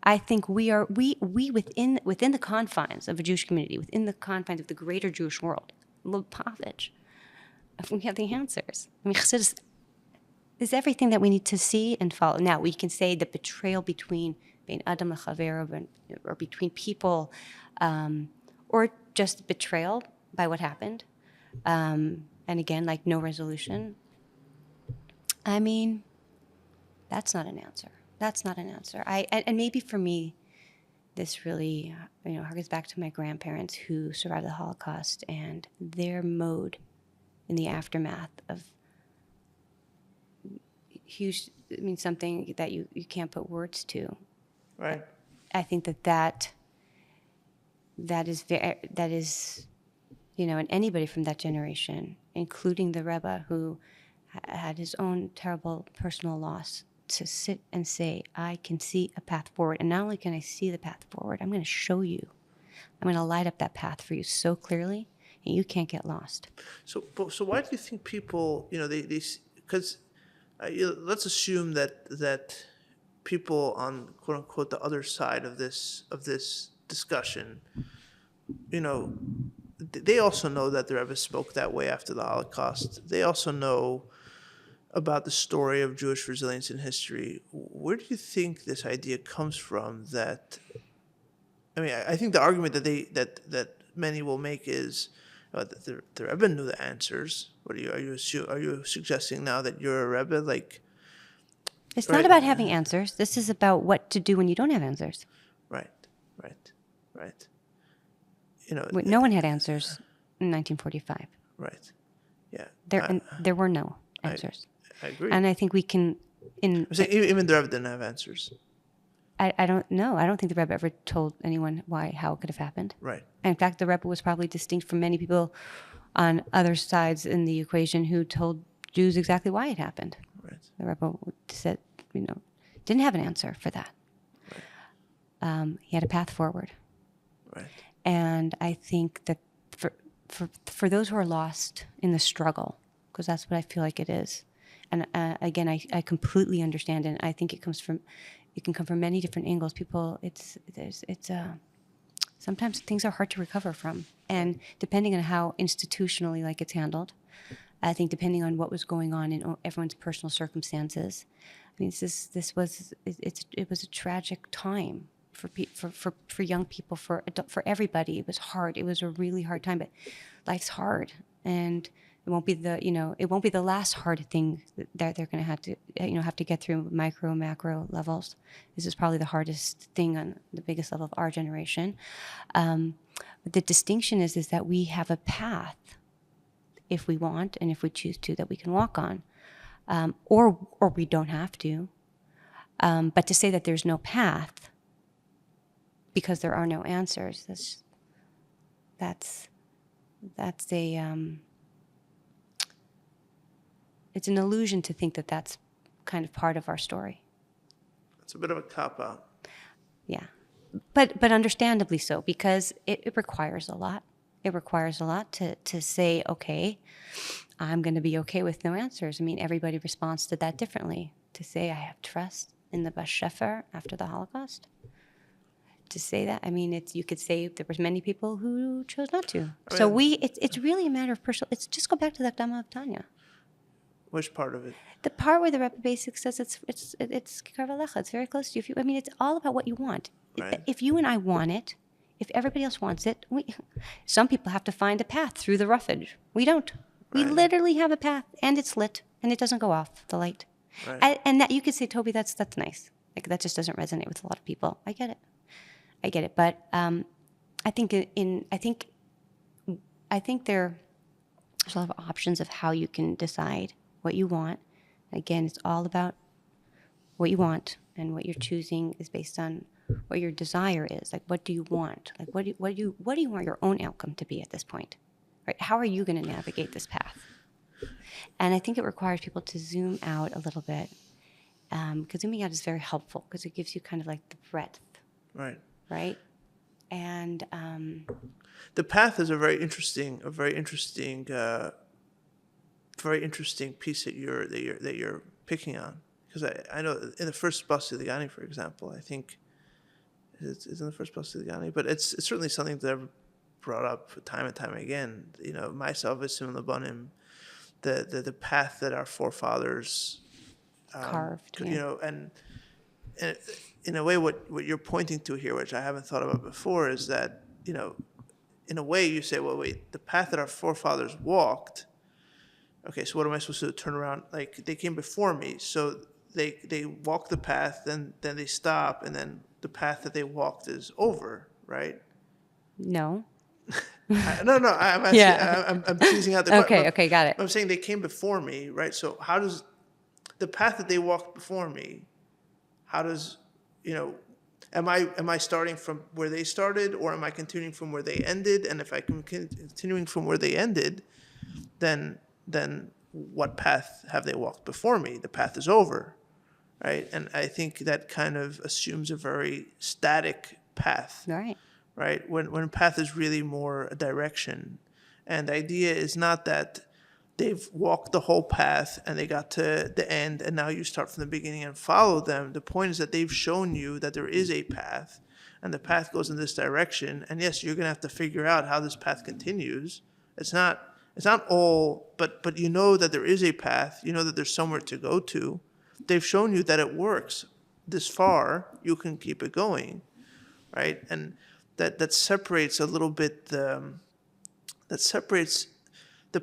I think we within the confines of a Jewish community, within the confines of the greater Jewish world, Lubavitch, we have the answers. I mean, Chassidus is everything that we need to see and follow. Now, we can say the betrayal between bein adam lechaver, or between people, or just betrayal by what happened, and again, like no resolution. I mean, that's not an answer. That's not an answer. And maybe for me, this really, harkens back to my grandparents who survived the Holocaust and their mode in the aftermath of huge, something that you can't put words to. Right. I think that is, and anybody from that generation, including the Rebbe who had his own terrible personal loss, to sit and say, I can see a path forward. And not only can I see the path forward, I'm going to show you. I'm going to light up that path for you so clearly, and you can't get lost. So why do you think people, because let's assume that people on quote unquote the other side of this discussion, they also know that the Rebbe spoke that way after the Holocaust. They also know about the story of Jewish resilience in history. Where do you think this idea comes from? I think the argument that many will make is that the Rebbe knew the answers. Are you suggesting now that you're a Rebbe? It's not about having answers. This is about what to do when you don't have answers. Right. No one had answers in 1945. Right. Yeah. There were no answers. I agree. And I think we can. Even the Rebbe didn't have answers. I don't know. I don't think the Rebbe ever told anyone how it could have happened. Right. In fact, the Rebbe was probably distinct from many people on other sides in the equation who told Jews exactly why it happened. Right. The Rebbe said, didn't have an answer for that. Right. He had a path forward. Right. And I think that for those who are lost in the struggle, because that's what I feel like it is. And again, I completely understand, and I think it can come from many different angles. People, sometimes things are hard to recover from, and depending on how institutionally it's handled, I think depending on what was going on in everyone's personal circumstances, it was a tragic time for young people, for everybody. It was hard. It was a really hard time, but life's hard, and it won't be the last hard thing that they're going to have to get through micro, macro levels. This is probably the hardest thing on the biggest level of our generation. But the distinction is that we have a path, if we want and if we choose to, that we can walk on, or we don't have to. But to say that there's no path because there are no answers, it's an illusion to think that that's kind of part of our story. It's a bit of a cop-out. Yeah. But understandably so, because it requires a lot. It requires a lot to say, okay, I'm going to be okay with no answers. Everybody responds to that differently. To say I have trust in the Bas Shefer after the Holocaust. To say that, you could say there was many people who chose not to. It's really a matter of personal. It's just go back to the Akdama of Tanya. Which part of it? The part where the Rebbe basically says it's Karvalecha. It's very close to you. It's all about what you want. Right. If you and I want it, if everybody else wants it, some people have to find a path through the roughage. We don't. Right. We literally have a path, and it's lit, and it doesn't go off the light. Right. And that you could say, Toby, that's nice. That just doesn't resonate with a lot of people. I get it. But I think there's a lot of options of how you can decide what you want. Again, it's all about what you want, and what you're choosing is based on what your desire is. What do you want? What do you want your own outcome to be at this point? Right? How are you going to navigate this path? And I think it requires people to zoom out a little bit, because zooming out is very helpful because it gives you kind of the breadth. Right. Right. And the path is a very interesting piece that you're picking on, because I know in the first Bas Ligani, for example, I think it's in the first Bas Ligani, but it's certainly something that I've brought up time and time again. Myself as Simon Labanim, the path that our forefathers carved. and in a way, what you're pointing to here, which I haven't thought about before, is that, in a way you say, well, wait, the path that our forefathers walked, okay, so what am I supposed to do? Turn around? Like, they came before me, so they walk the path, then they stop, and then the path that they walked is over, right? No. No, I'm actually, I'm teasing out the question. Okay, got it. I'm saying they came before me, right? So how does the path that they walked before me, how does, am I starting from where they started, or am I continuing from where they ended? And if I can continuing from where they ended, then what path have they walked before me? The path is over, right? And I think that kind of assumes a very static path. Right. Right? When path is really more a direction. And the idea is not that they've walked the whole path and they got to the end and now you start from the beginning and follow them. The point is that they've shown you that there is a path and the path goes in this direction. And yes, you're going to have to figure out how this path continues. It's not all, but you know that there is a path. You know that there's somewhere to go to. They've shown you that it works this far. You can keep it going, right? And that separates a little bit, the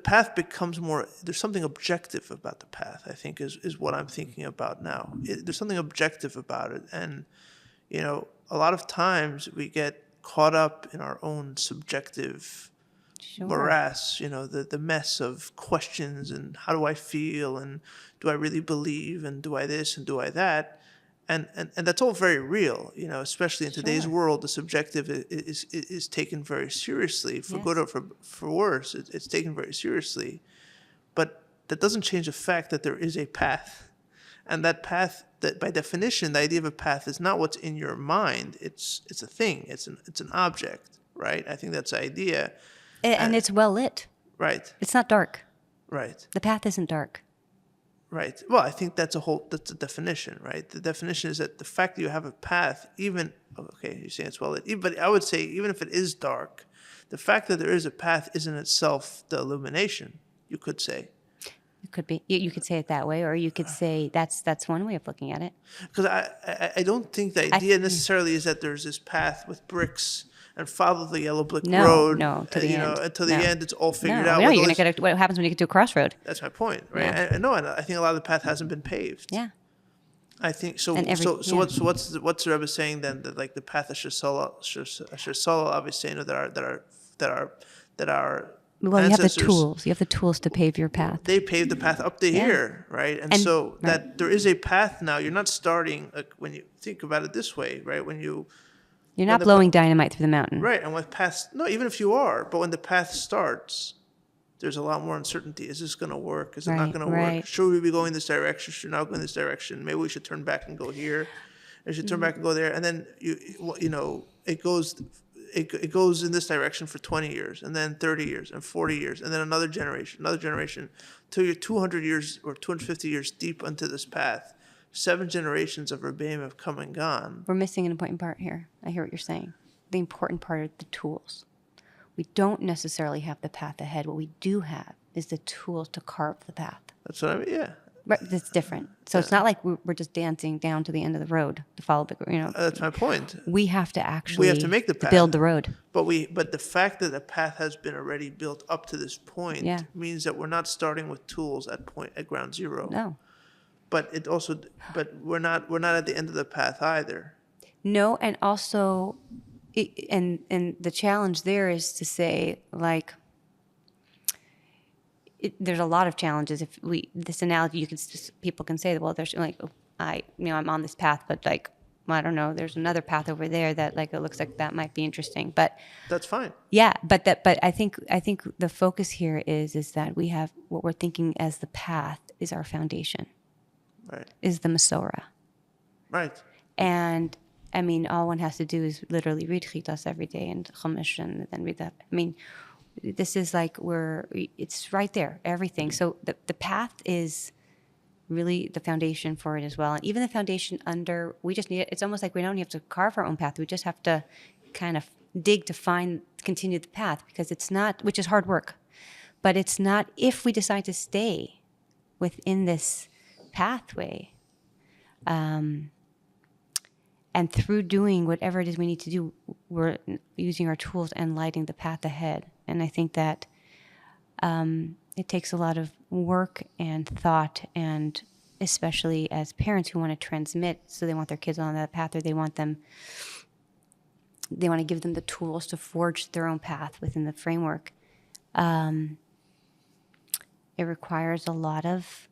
path becomes more, there's something objective about the path, I think, is what I'm thinking about now. There's something objective about it. And, a lot of times we get caught up in our own subjective morass, the mess of questions and how do I feel and do I really believe and do I this and do I that? And that's all very real, especially in today's world. The subjective is taken very seriously, for good or for worse. It's taken very seriously. But that doesn't change the fact that there is a path. And that path, that by definition, the idea of a path is not what's in your mind. It's a thing. It's an object, right? I think that's the idea. And it's well lit. Right. It's not dark. Right. The path isn't dark. Right. Well, I think that's a definition, right? The definition is that the fact that you have a path, even, okay, you're saying it's well lit, but I would say even if it is dark, the fact that there is a path is in itself the illumination, you could say. It could be. You could say it that way, or you could say that's one way of looking at it. Because I don't think the idea necessarily is that there's this path with bricks and follow the yellow brick road. No, to the end. Until the end, it's all figured out. No, you're going to get what happens when you get to a crossroad. That's my point, right? Yeah. And I think a lot of the path hasn't been paved. Yeah. I think so. What's the Rebbe saying then? That like the path of Shesala obviously that our well, you have the ancestors, tools. You have the tools to pave your path. They paved the path up to here, right? And so that there is a path now. You're not starting when you think about it this way, right? You're not blowing dynamite through the mountain. Right, and with paths, no, even if you are, but when the path starts, there's a lot more uncertainty. Is this going to work? Is it not going to work? Should we be going this direction? Should we not go in this direction? Maybe we should turn back and go here. We should turn back and go there. And then, it goes in this direction for 20 years, and then 30 years, and 40 years, and then another generation, till you're 200 years or 250 years deep into this path. 7 generations of Rebbeim have come and gone. We're missing an important part here. I hear what you're saying. The important part are the tools. We don't necessarily have the path ahead. What we do have is the tools to carve the path. That's what I mean, yeah. Right, that's different. So it's not like we're just dancing down to the end of the road to follow the, That's my point. We have to actually make the path. Build the road. But the fact that the path has been already built up to this point means that we're not starting with tools at ground zero. No. But we're not at the end of the path either. No, and also, and the challenge there is to say, like, there's a lot of challenges. If this analogy, people can say, well, there's like, I'm on this path, but like, I don't know, there's another path over there that like, it looks like that might be interesting, but that's fine. Yeah, but I think the focus here is that we have what we're thinking as the path is our foundation. Right. Is the Masorah. Right. And I mean, all one has to do is literally read Chitas every day and Chumash and then read that. I mean, this is like it's right there, everything. So the path is really the foundation for it as well. And even the foundation we just need it. It's almost like we don't have to carve our own path. We just have to kind of dig to continue the path, because it's not, which is hard work, but it's not, if we decide to stay within this pathway, And through doing whatever it is we need to do, we're using our tools and lighting the path ahead. And I think that it takes a lot of work and thought, and especially as parents who want to transmit, so they want their kids on that path, or they want to give them the tools to forge their own path within the framework. It requires a lot of,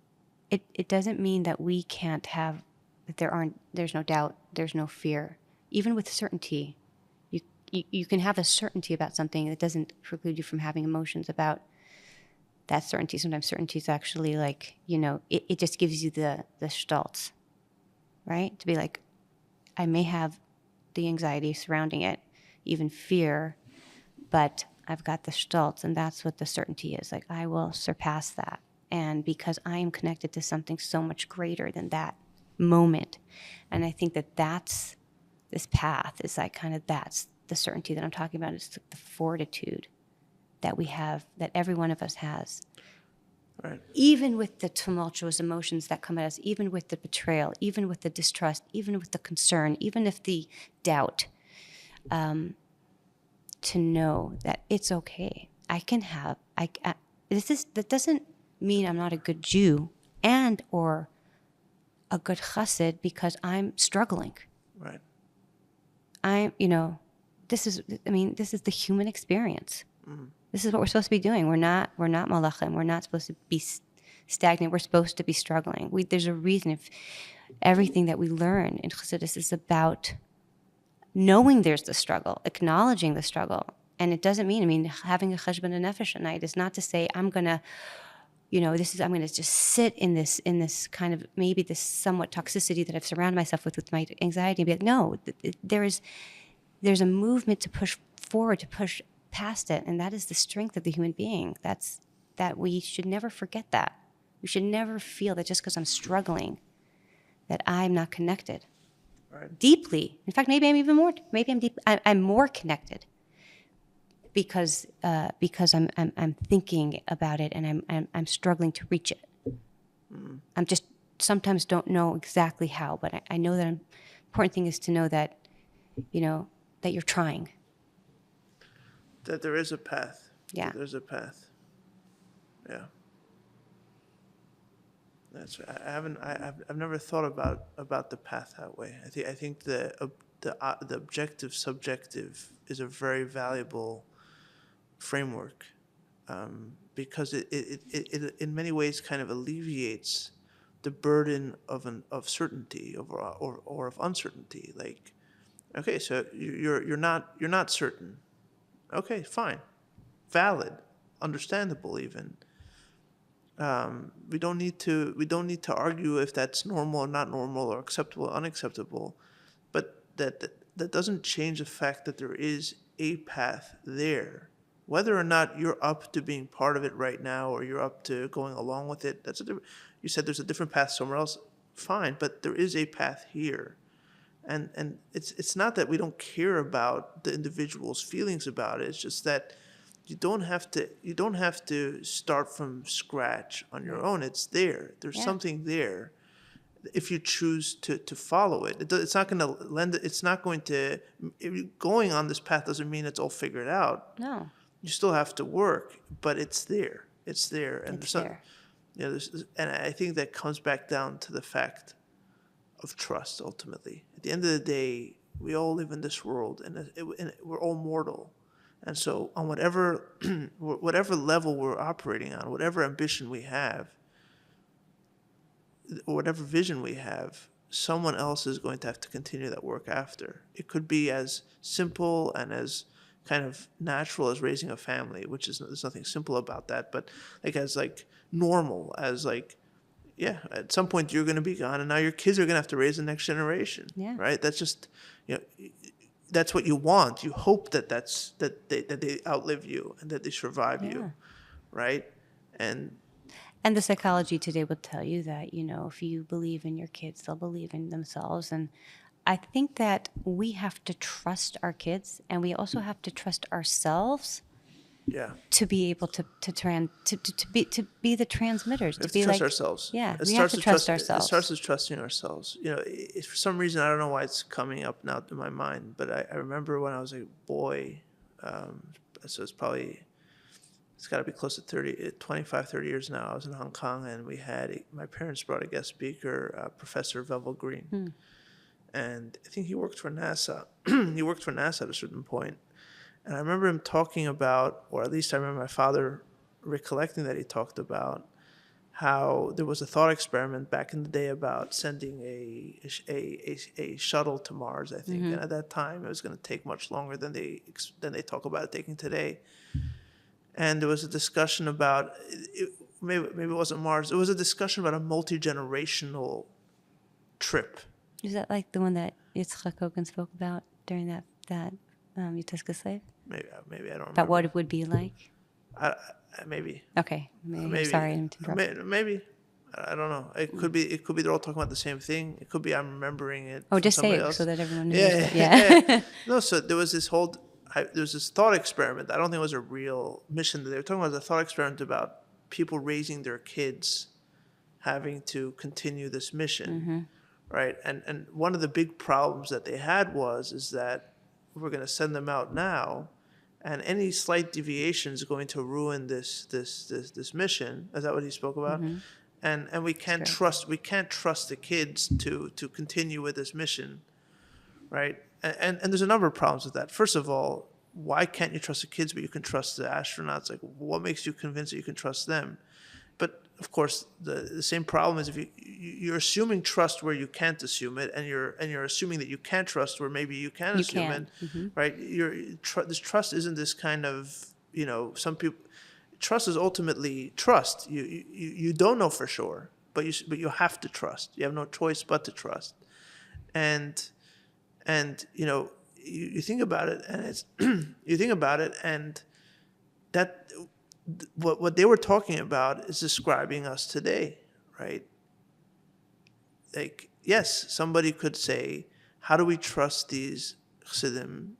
it doesn't mean that we can't have, that there's no doubt, there's no fear. Even with certainty, you can have a certainty about something that doesn't preclude you from having emotions about that certainty. Sometimes certainty is actually like, it just gives you the stults, right? To be like, I may have the anxiety surrounding it, even fear, but I've got the stults, and that's what the certainty is. Like, I will surpass that. And because I am connected to something so much greater than that moment. And I think that that's, this path is like that's the certainty that I'm talking about. It's the fortitude that we have, that every one of us has. Right. Even with the tumultuous emotions that come at us, even with the betrayal, even with the distrust, even with the concern, even if the doubt, to know that it's okay. I can have, that doesn't mean I'm not a good Jew and or a good chassid because I'm struggling. Right. This is the human experience. Mm-hmm. This is what we're supposed to be doing. We're not malachim. We're not supposed to be stagnant. We're supposed to be struggling. There's a reason. If everything that we learn in Chassidus is about knowing there's the struggle, acknowledging the struggle. And it doesn't mean, having a cheshbon nefesh at night is not to say I'm going to, I'm going to just sit in this kind of, maybe this somewhat toxicity that I've surrounded myself with my anxiety, and be like, no, there's a movement to push forward, to push past it, and that is the strength of the human being. That we should never forget that. We should never feel that just because I'm struggling, that I'm not connected. Right. Deeply. In fact, maybe I'm more connected because I'm thinking about it, and I'm struggling to reach it. Mm. I'm just sometimes don't know exactly how, but I know that important thing is to know that, that you're trying. That there is a path. Yeah. There's a path. Yeah. I've never thought about the path that way. I think the objective subjective is a very valuable framework, because it in many ways kind of alleviates the burden of certainty or of uncertainty. Like, okay, so you're not certain. Okay, fine, valid, understandable even. We don't need to argue if that's normal or not normal, or acceptable or unacceptable, but that doesn't change the fact that there is a path there. Whether or not you're up to being part of it right now, or you're up to going along with it, you said there's a different path somewhere else, fine, but there is a path here. And it's not that we don't care about the individual's feelings about it. It's just that you don't have to start from scratch on your own. It's there. There's something there. If you choose to follow it, it's not going to lend. It's not going to. Going on this path doesn't mean it's all figured out. No. You still have to work, but it's there. It's there, and it's there. And I think that comes back down to the fact of trust. Ultimately, at the end of the day, we all live in this world, and we're all mortal. And so on whatever level we're operating on, whatever ambition we have, or whatever vision we have, someone else is going to have to continue that work after. It could be as simple and as kind of natural as raising a family, which is, there's nothing simple about that, but as normal as at some point you're going to be gone, and now your kids are going to have to raise the next generation, right? That's just, that's what you want. You hope that they outlive you and that they survive you, right? And the psychology today will tell you that, if you believe in your kids, they'll believe in themselves. And I think that we have to trust our kids, and we also have to trust ourselves Yeah. to be able to be the transmitters, We to have be to trust like ourselves. Yeah, It we have starts to with trust It ourselves. starts with trusting ourselves. For some reason, I don't know why it's coming up now in my mind, but I remember when I was a boy, so it's got to be close to 25, 30 years now. I was in Hong Kong, and my parents brought a guest speaker, Professor Vevel Green. And I think he worked for NASA. He worked for NASA at a certain point. And I remember him talking about, or at least I remember my father recollecting that he talked about how there was a thought experiment back in the day about sending a shuttle to Mars, I think. And at that time, it was going to take much longer than they talk about it taking today. And there was a discussion about, maybe it wasn't Mars, it was a discussion about a multi-generational trip. Is that like the one that Yitzchak Hogan spoke about during that decisive? Maybe I don't remember. About what it would be like? Maybe. Okay. Maybe. Sorry to interrupt. Maybe. I don't know. It could be they're all talking about the same thing. It could be I'm remembering it. Oh, from just say somebody it else. so that everyone knows. Yeah. No, so there was this thought experiment. I don't think it was a real mission. They were talking about the thought experiment about people raising their kids having to continue this mission. Right. And one of the big problems that they had is that we're going to send them out now, and any slight deviation is going to ruin this mission. Is that what he spoke about? And we can't trust the kids to continue with this mission, right? And there's a number of problems with that. First of all, why can't you trust the kids but you can trust the astronauts? Like, what makes you convinced that you can trust them? But of course, the same problem is if you're assuming trust where you can't assume it, and you're assuming that you can't trust where maybe you can assume it, right? This trust isn't this kind of, some people. Trust is ultimately trust. You don't know for sure, but you have to trust. You have no choice but to trust, and you think about it, and and that. What they were talking about is describing us today, right? Like, yes, somebody could say, how do we trust these chassidim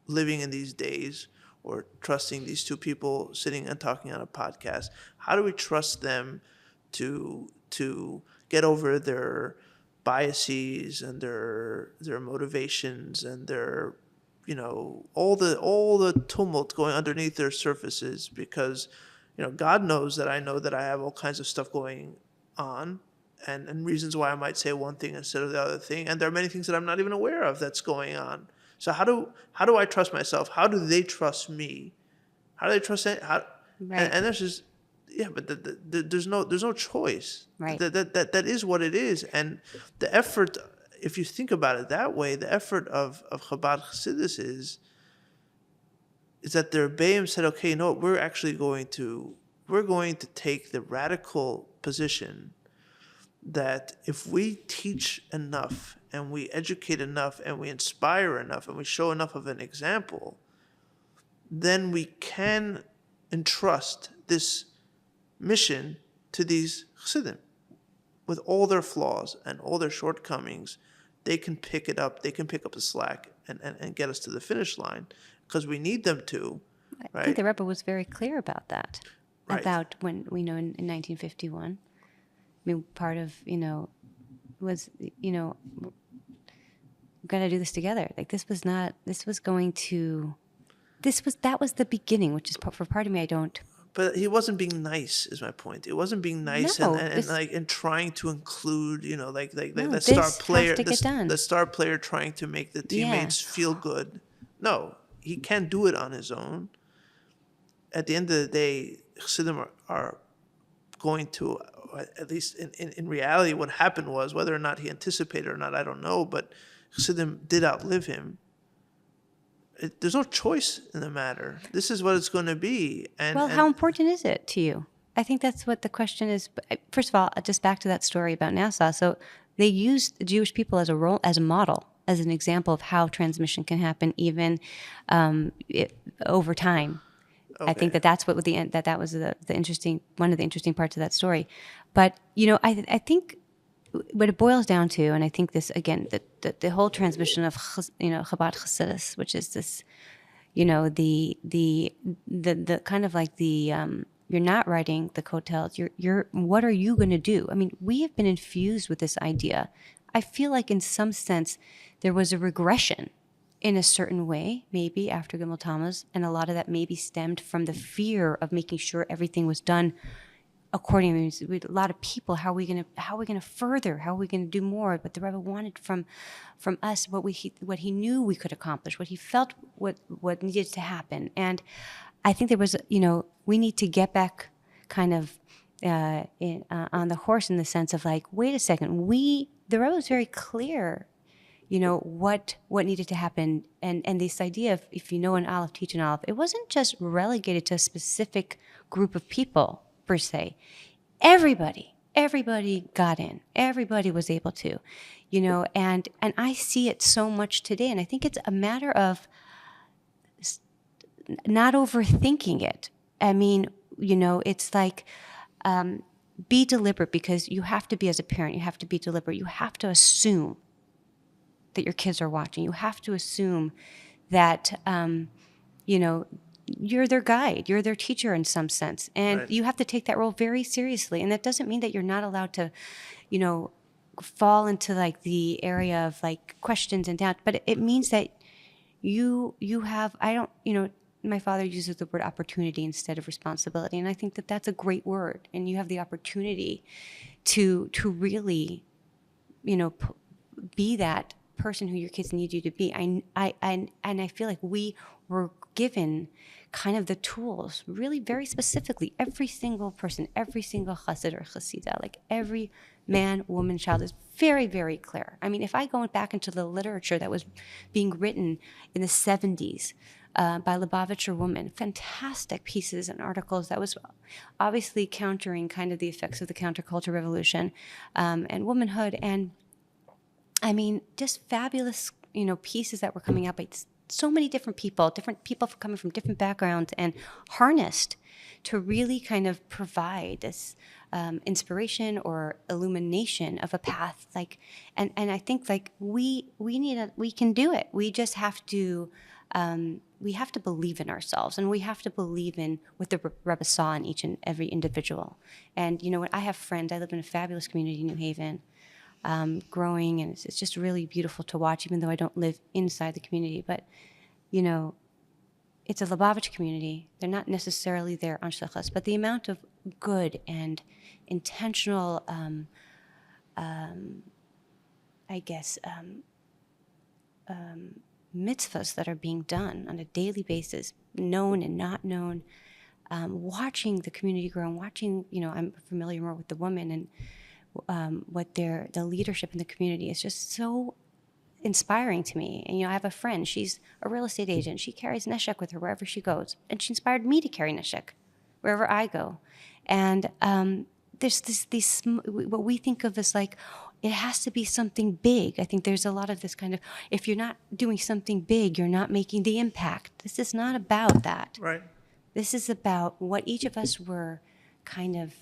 living in these days, or trusting these two people sitting and talking on a podcast? How do we trust them to get over their biases and their motivations and their all the tumult going underneath their surfaces? Because, God knows that I have all kinds of stuff going on, and reasons why I might say one thing instead of the other thing, and there are many things that I'm not even aware of that's going on. So how do I trust myself? How do they trust me? How do they trust it? Right. And that's just but there's no choice. Right. That is what it is, and the effort. If you think about it that way, the effort of Chabad Chassidus is that the Rebbeim said, okay, no, we're going to take the radical position that if we teach enough and we educate enough and we inspire enough and we show enough of an example, then we can entrust this mission to these Chassidim with all their flaws and all their shortcomings. They can pick it up. They can pick up the slack and get us to the finish line because we need them to. Right? I think the Rebbe was very clear about that. Right. About when we know in 1951. I mean, part of was we're going to do this together. Like that was the beginning, which is for part of me I don't. But he wasn't being nice, is my point. It wasn't being nice and trying to include, the star player, the star player trying to make the teammates feel good. No, he can't do it on his own. At the end of the day, Chassidim are going to, at least in reality, what happened was, whether or not he anticipated or not, I don't know, but Chassidim did outlive him. There's no choice in the matter. This is what it's going to be. How important is it to you? I think that's what the question is. First of all, just back to that story about NASA. So they used Jewish people as a model, as an example of how transmission can happen even over time. Okay. I think that's what that was the interesting, one of the interesting parts of that story. But I think what it boils down to, and I think this again, the whole transmission of Chabad Chassidus, which is this, the kind of like the you're not riding the coattails. You're what are you going to do? I mean, we have been infused with this idea. I feel like in some sense there was a regression in a certain way, maybe after Gimmel Tammuz, and a lot of that maybe stemmed from the fear of making sure everything was done according to a lot of people. How are we going to further? How are we going to do more? But the Rebbe wanted from us what he knew we could accomplish, what he felt what needed to happen. And I think there was, we need to get back kind of on the horse in the sense of like, wait a second, the Rebbe was very clear, what needed to happen. And this idea of if you know an Aleph, teach an Aleph, it wasn't just relegated to a specific group of people per se. Everybody got in. Everybody was able to, and I see it so much today. And I think it's a matter of not overthinking it. I mean, it's like, be deliberate, because you have to be, as a parent, you have to be deliberate. You have to assume that your kids are watching. You have to assume that, you're their guide, you're their teacher in some sense. And you have to take that role very seriously. And that doesn't mean that you're not allowed to, fall into like the area of like questions and doubt, but it means that you have, my father uses the word opportunity instead of responsibility. And I think that that's a great word. And you have the opportunity to really, be that person who your kids need you to be. And I feel like we were given kind of the tools, really very specifically. Every single person, every single chassid or chassidah, like every man, woman, child is very, very clear. I mean, if I go back into the literature that was being written in the 70s, by Lubavitcher women, fantastic pieces and articles that was obviously countering kind of the effects of the counterculture revolution and womanhood. And I mean, just fabulous, pieces that were coming out by so many different people coming from different backgrounds and harnessed to really kind of provide this inspiration or illumination of a path. Like, and I think like we can do it. We just have to, we have to believe in ourselves, and we have to believe in what the Rebbe saw in each and every individual. And you know what? I have friends. I live in a fabulous community in New Haven, growing, and it's just really beautiful to watch, even though I don't live inside the community. But, it's a Lubavitch community. They're not necessarily there on shlichus, but the amount of good and intentional, mitzvahs that are being done on a daily basis, known and not known, watching the community grow, and watching, I'm familiar more with the women and what the leadership in the community is just so inspiring to me. And, I have a friend, she's a real estate agent. She carries neshek with her wherever she goes. And she inspired me to carry neshek wherever I go. And there's these what we think of as like, it has to be something big. I think there's a lot of this kind of, if you're not doing something big, you're not making the impact. This is not about that. Right. This is about what each of us were kind of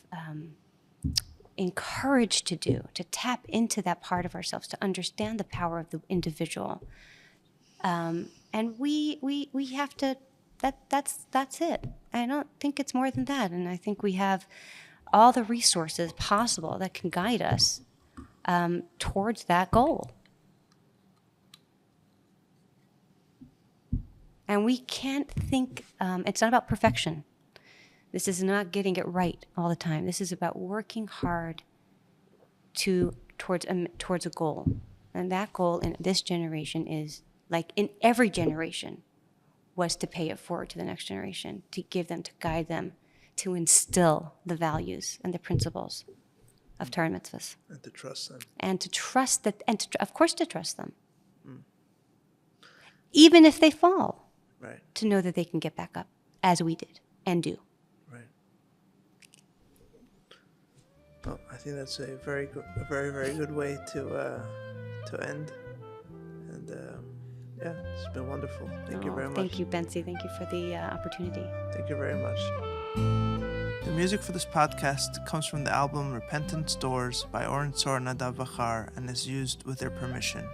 encouraged to do, to tap into that part of ourselves, to understand the power of the individual. And we have to, that's it. I don't think it's more than that. And I think we have all the resources possible that can guide us towards that goal. And we can't think, it's not about perfection. This is not getting it right all the time. This is about working hard towards a goal. And that goal in this generation is, like in every generation, was to pay it forward to the next generation, to give them, to guide them, to instill the values and the principles of Torah and mitzvahs. And to trust them. And to trust that, and of course to trust them. Even if they fall. Right. To know that they can get back up, as we did, and do. Right. Well, I think that's a very, very good way to end. And yeah, it's been wonderful. Thank you very much. Thank you, Bentzi. Thank you for the opportunity. Thank you very much. The music for this podcast comes from the album Repentance Doors by Oren Sor Nadav Vachar and is used with their permission.